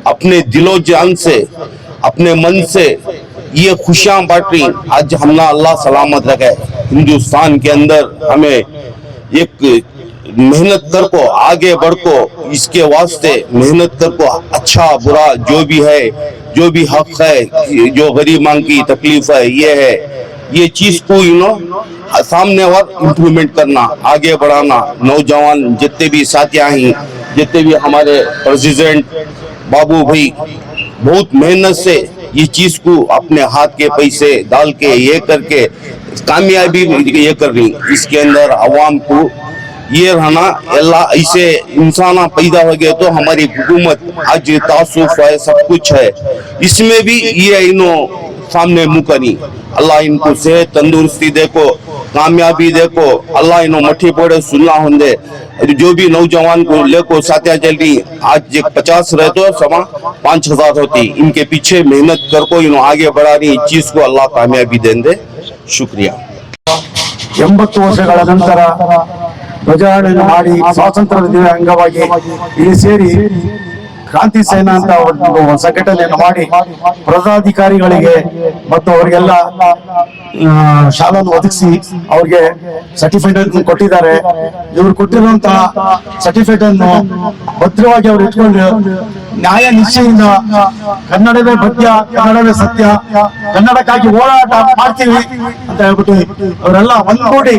अपने दिलो जान से अपने मन से ये खुशियां बांट रही। आज हमने अल्लाह सलामत रखे हिंदुस्तान के अंदर हमें एक मेहनत कर को आगे बढ़ को इसके वास्ते मेहनत कर को अच्छा बुरा जो भी है, जो भी हक है, जो गरीबां की तकलीफ है, ये चीज को सामने और इम्प्लीमेंट करना, आगे बढ़ाना। नौजवान जितने भी साथियां हैं, जितने भी हमारे प्रेसिडेंट बाबू भाई बहुत मेहनत से ये चीज को अपने हाथ के पैसे डाल के ये करके कामयाबी ये कर रही। इसके अंदर अवाम को ये रहना अल्लाह ऐसे इंसान पैदा हो गए तो हमारी हुकूमत आज तासुफ है, सब कुछ है, इसमें भी ये इन्हों सामने मुँह करी। अल्लाह इनको सेहत तंदुरुस्ती देखो, कामयाबी देखो, अल्लाह इन्हों मठी पड़े सुनना होंगे। जो भी नौजवान को लेको साथिया चल रही, आज 50 रहे तो समा 5000 होती। इनके पीछे मेहनत कर को इन्हों आगे बढ़ा रही, चीज को अल्लाह कामयाबी देंगे। शुक्रिया। 80 ವರ್ಷಗಳ ನಂತರ ಧ್ವಜಾರೋಹಣ ಮಾಡಿ ಸ್ವಾತಂತ್ರ್ಯ ದಿನ ಅಂಗವಾಗಿ ಇಲ್ಲಿ ಸೇರಿ ಕ್ರಾಂತಿ ಸೇನಾ ಅಂತ ಒಂದು ಸಂಘಟನೆಯನ್ನು ಮಾಡಿ ಪ್ರಧಾನಾಧಿಕಾರಿಗಳಿಗೆ ಮತ್ತು ಅವರಿಗೆಲ್ಲ ಶಾಲನ್ನು ಒದಗಿಸಿ ಅವ್ರಿಗೆ ಸರ್ಟಿಫಿಕೇಟ್ ಅನ್ನು ಕೊಟ್ಟಿದ್ದಾರೆ. ಇವರು ಕೊಟ್ಟಿರುವಂತಹ ಸರ್ಟಿಫಿಕೇಟ್ ಅನ್ನು ಭದ್ರವಾಗಿ ಅವರು ಇಟ್ಕೊಂಡು ನ್ಯಾಯ ನಿಶ್ಚಯಿಂದ ಕನ್ನಡವೇ ಭದ್ಯ, ಕನ್ನಡವೇ ಸತ್ಯ, ಕನ್ನಡಕ್ಕಾಗಿ ಹೋರಾಟ ಮಾಡ್ತೀವಿ ಅಂತ ಹೇಳ್ಬಿಟ್ಟು ಅವರೆಲ್ಲ ಒಂದ್ಗೂಡಿ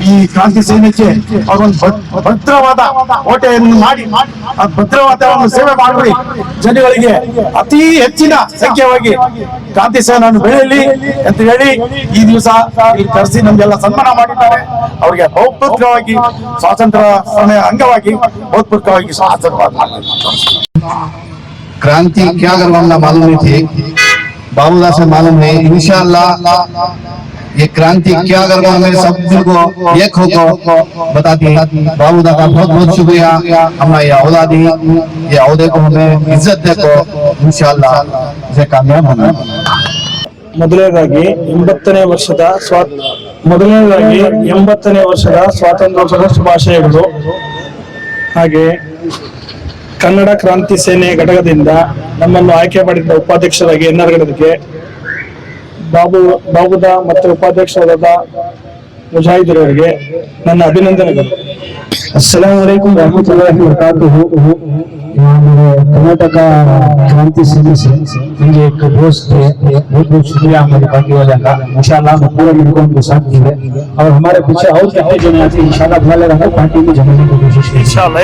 ಈ ಕ್ರಾಂತಿ ಸೇನೆಗೆ ಅವರೊಂದು ಭದ್ರವಾದ ಕೋಟೆಯನ್ನು ಮಾಡಿ ಆ ಭದ್ರವಾದ ಒಂದು ಸೇವೆ ಮಾಡಿ ಜನಗಳಿಗೆ ಅತಿ ಹೆಚ್ಚಿನ ಸಂಖ್ಯೆಯಾಗಿ ಕ್ರಾಂತಿ ಸೇನೆಯನ್ನು ಬೆಳೆಯಲಿ ಅಂತ ಹೇಳಿ ಈ ದಿವಸ ಇಲ್ಲಿ ಕರೆಸಿ ನಮ್ಗೆಲ್ಲ ಸನ್ಮಾನ ಮಾಡಿದ್ದಾರೆ. ಅವರಿಗೆ ಬಹುಪೂರ್ವಕವಾಗಿ ಸ್ವಾತಂತ್ರ್ಯ ಸಮಯ ಅಂಗವಾಗಿ ಬಹುಪೂರ್ವಕವಾಗಿ ಆಶೀರ್ವಾದ ಮಾಡ್ತಾರೆ. क्रांति क्या करवाना मालूम नहीं थी, बाबूदा से मालूम है। इंशाअल्लाह ये क्रांति क्या करवा मेरे सब को एक होको बताती है। बाबूदा का बहुत बहुत शुक्रिया। हमारा ये औदा दी, ये औदे को हमें इज्जत देखो, इंशाअल्लाह इसे कामयाब होना। ಮೊದಲನೇದಾಗಿ 80ನೇ ವರ್ಷದ ಸ್ವಾತಂತ್ರ್ಯೋತ್ಸವದ ಶುಭಾಶಯಗಳು. ಹಾಗೆ ಕನ್ನಡ ಕ್ರಾಂತಿ ಸೇನೆ ಘಟಕದಿಂದ ನಮ್ಮನ್ನು ಆಯ್ಕೆ ಮಾಡಿದ ಉಪಾಧ್ಯಕ್ಷರಾಗಿ ಎನ್ಆರ್ ಘಟಕಕ್ಕೆ ಬಾಬುದ ಮತ್ತು ಉಪಾಧ್ಯಕ್ಷರಾದ ಮುಜಾಹಿದರವರಿಗೆ ನನ್ನ ಅಭಿನಂದನೆಗಳು. अस्सलाम वालेकुम रहमतुल्लाहि व बरकातुहू। कर्नाटक क्रांति सेना से मुझे एक दोस्त थे, बहुत बहुत शुक्रिया हमारे पार्टी वाले का। इंशाल्लाह हम पूरा मिलकर उनके साथ दिए और हमारे पीछे और कितने जने आते हैं इंशाल्लाह बुला लेगा पार्टी में जमाने की कोशिश इंशाल्लाह।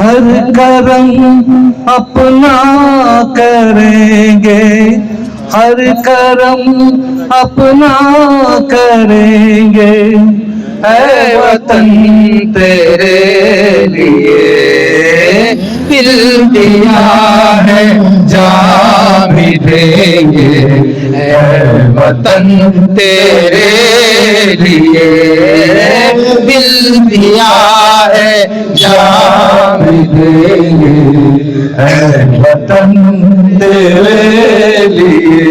हर करम अपना करेंगे, हर करम अपना करेंगे, ऐ वतन तेरे लिए दिल दिया है, जान भी देंगे, ऐ वतन तेरे लिए दिल दिया है, जान भी देंगे, ऐ वतन तेरे लिए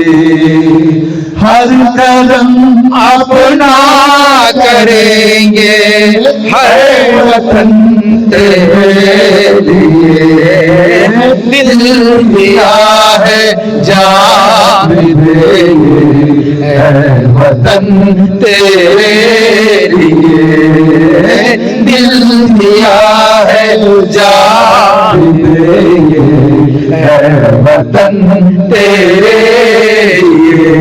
हर कदम अपना करेंगे, हर वतन तेरे लिए दिल दिया है, जान भी देंगे, ऐ वतन तेरे लिए दिल दिया है, जान भी देंगे, ऐ वतन तेरे लिए।